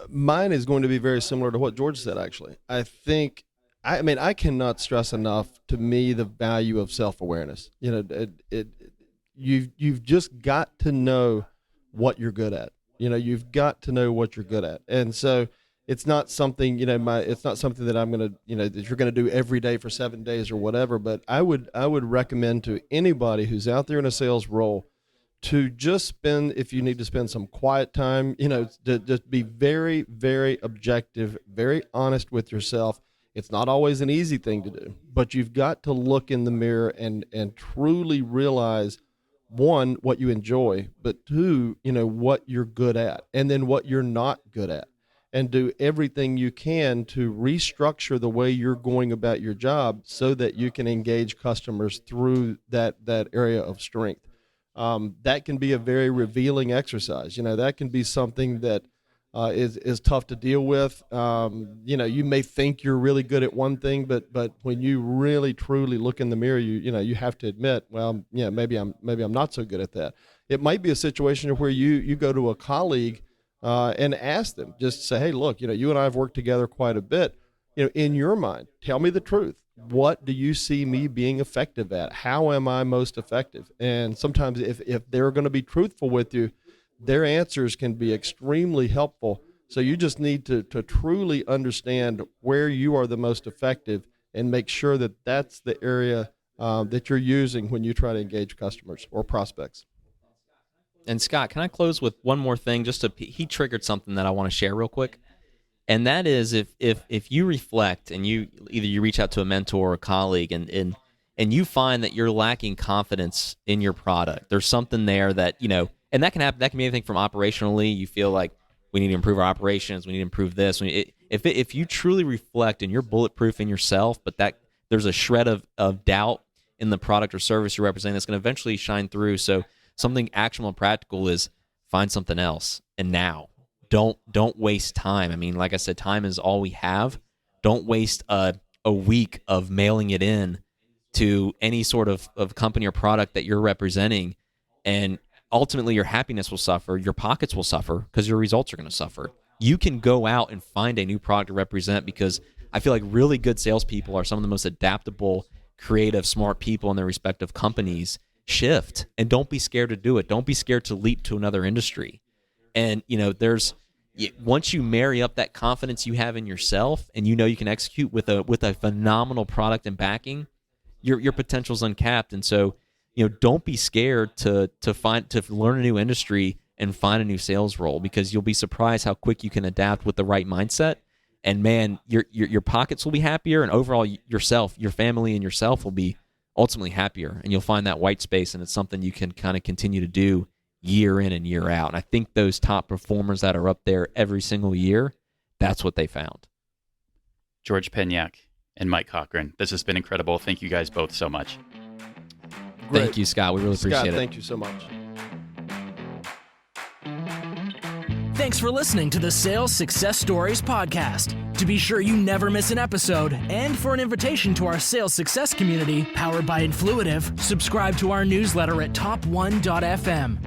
Mine is going to be very similar to what George said, actually. I cannot stress enough, to me, the value of self-awareness. You've just got to know what you're good at. You've got to know what you're good at. And so it's not something, it's not something that I'm going to, that you're going to do every day for 7 days or whatever. But I would recommend to anybody who's out there in a sales role to just spend, if you need to spend some quiet time, to just be very, very objective, very honest with yourself. It's not always an easy thing to do, but you've got to look in the mirror and truly realize, one, what you enjoy, but two, what you're good at, and then what you're not good at, and do everything you can to restructure the way you're going about your job so that you can engage customers through that area of strength. That can be a very revealing exercise. That can be something that is tough to deal with. You may think you're really good at one thing, but when you really truly look in the mirror, you have to admit, maybe I'm not so good at that. It might be a situation where you go to a colleague and ask them, just say, hey, look, you and I have worked together quite a bit. In your mind, tell me the truth. What do you see me being effective at? How am I most effective? And sometimes if they're going to be truthful with you, their answers can be extremely helpful. So you just need to truly understand where you are the most effective and make sure that that's the area that you're using when you try to engage customers or prospects. And Scott, can I close with one more thing? He triggered something that I want to share real quick. And that is if you reflect and you reach out to a mentor or a colleague and you find that you're lacking confidence in your product, there's something there that, and that can happen. That can be anything from operationally. You feel like we need to improve our operations. We need to improve this. If you truly reflect and you're bulletproof in yourself, but that there's a shred of doubt in the product or service you're representing that's going to eventually shine through. So something actionable and practical is find something else. And now, don't waste time. I mean, like I said, time is all we have. Don't waste a week of mailing it in to any sort of company or product that you're representing, and ultimately your happiness will suffer, your pockets will suffer because your results are going to suffer. You can go out and find a new product to represent, because I feel like really good salespeople are some of the most adaptable, creative, smart people in their respective companies. Shift, and don't be scared to do it. Don't be scared to leap to another industry. And once you marry up that confidence you have in yourself, and you can execute with a phenomenal product and backing, your potential's uncapped. And so, don't be scared to learn a new industry and find a new sales role, because you'll be surprised how quick you can adapt with the right mindset. And man, your pockets will be happier, and overall yourself, your family, and yourself will be ultimately happier. And you'll find that white space, and it's something you can kind of continue to do year in and year out. And I think those top performers that are up there every single year, that's what they found. George Penyak and Mike Cochrane, this has been incredible. Thank you guys both so much. Great. Thank you, Scott. We really appreciate it. Thank you so much. Thanks for listening to the Sales Success Stories podcast. To be sure you never miss an episode, and for an invitation to our sales success community powered by Influitive, subscribe to our newsletter at top1.fm.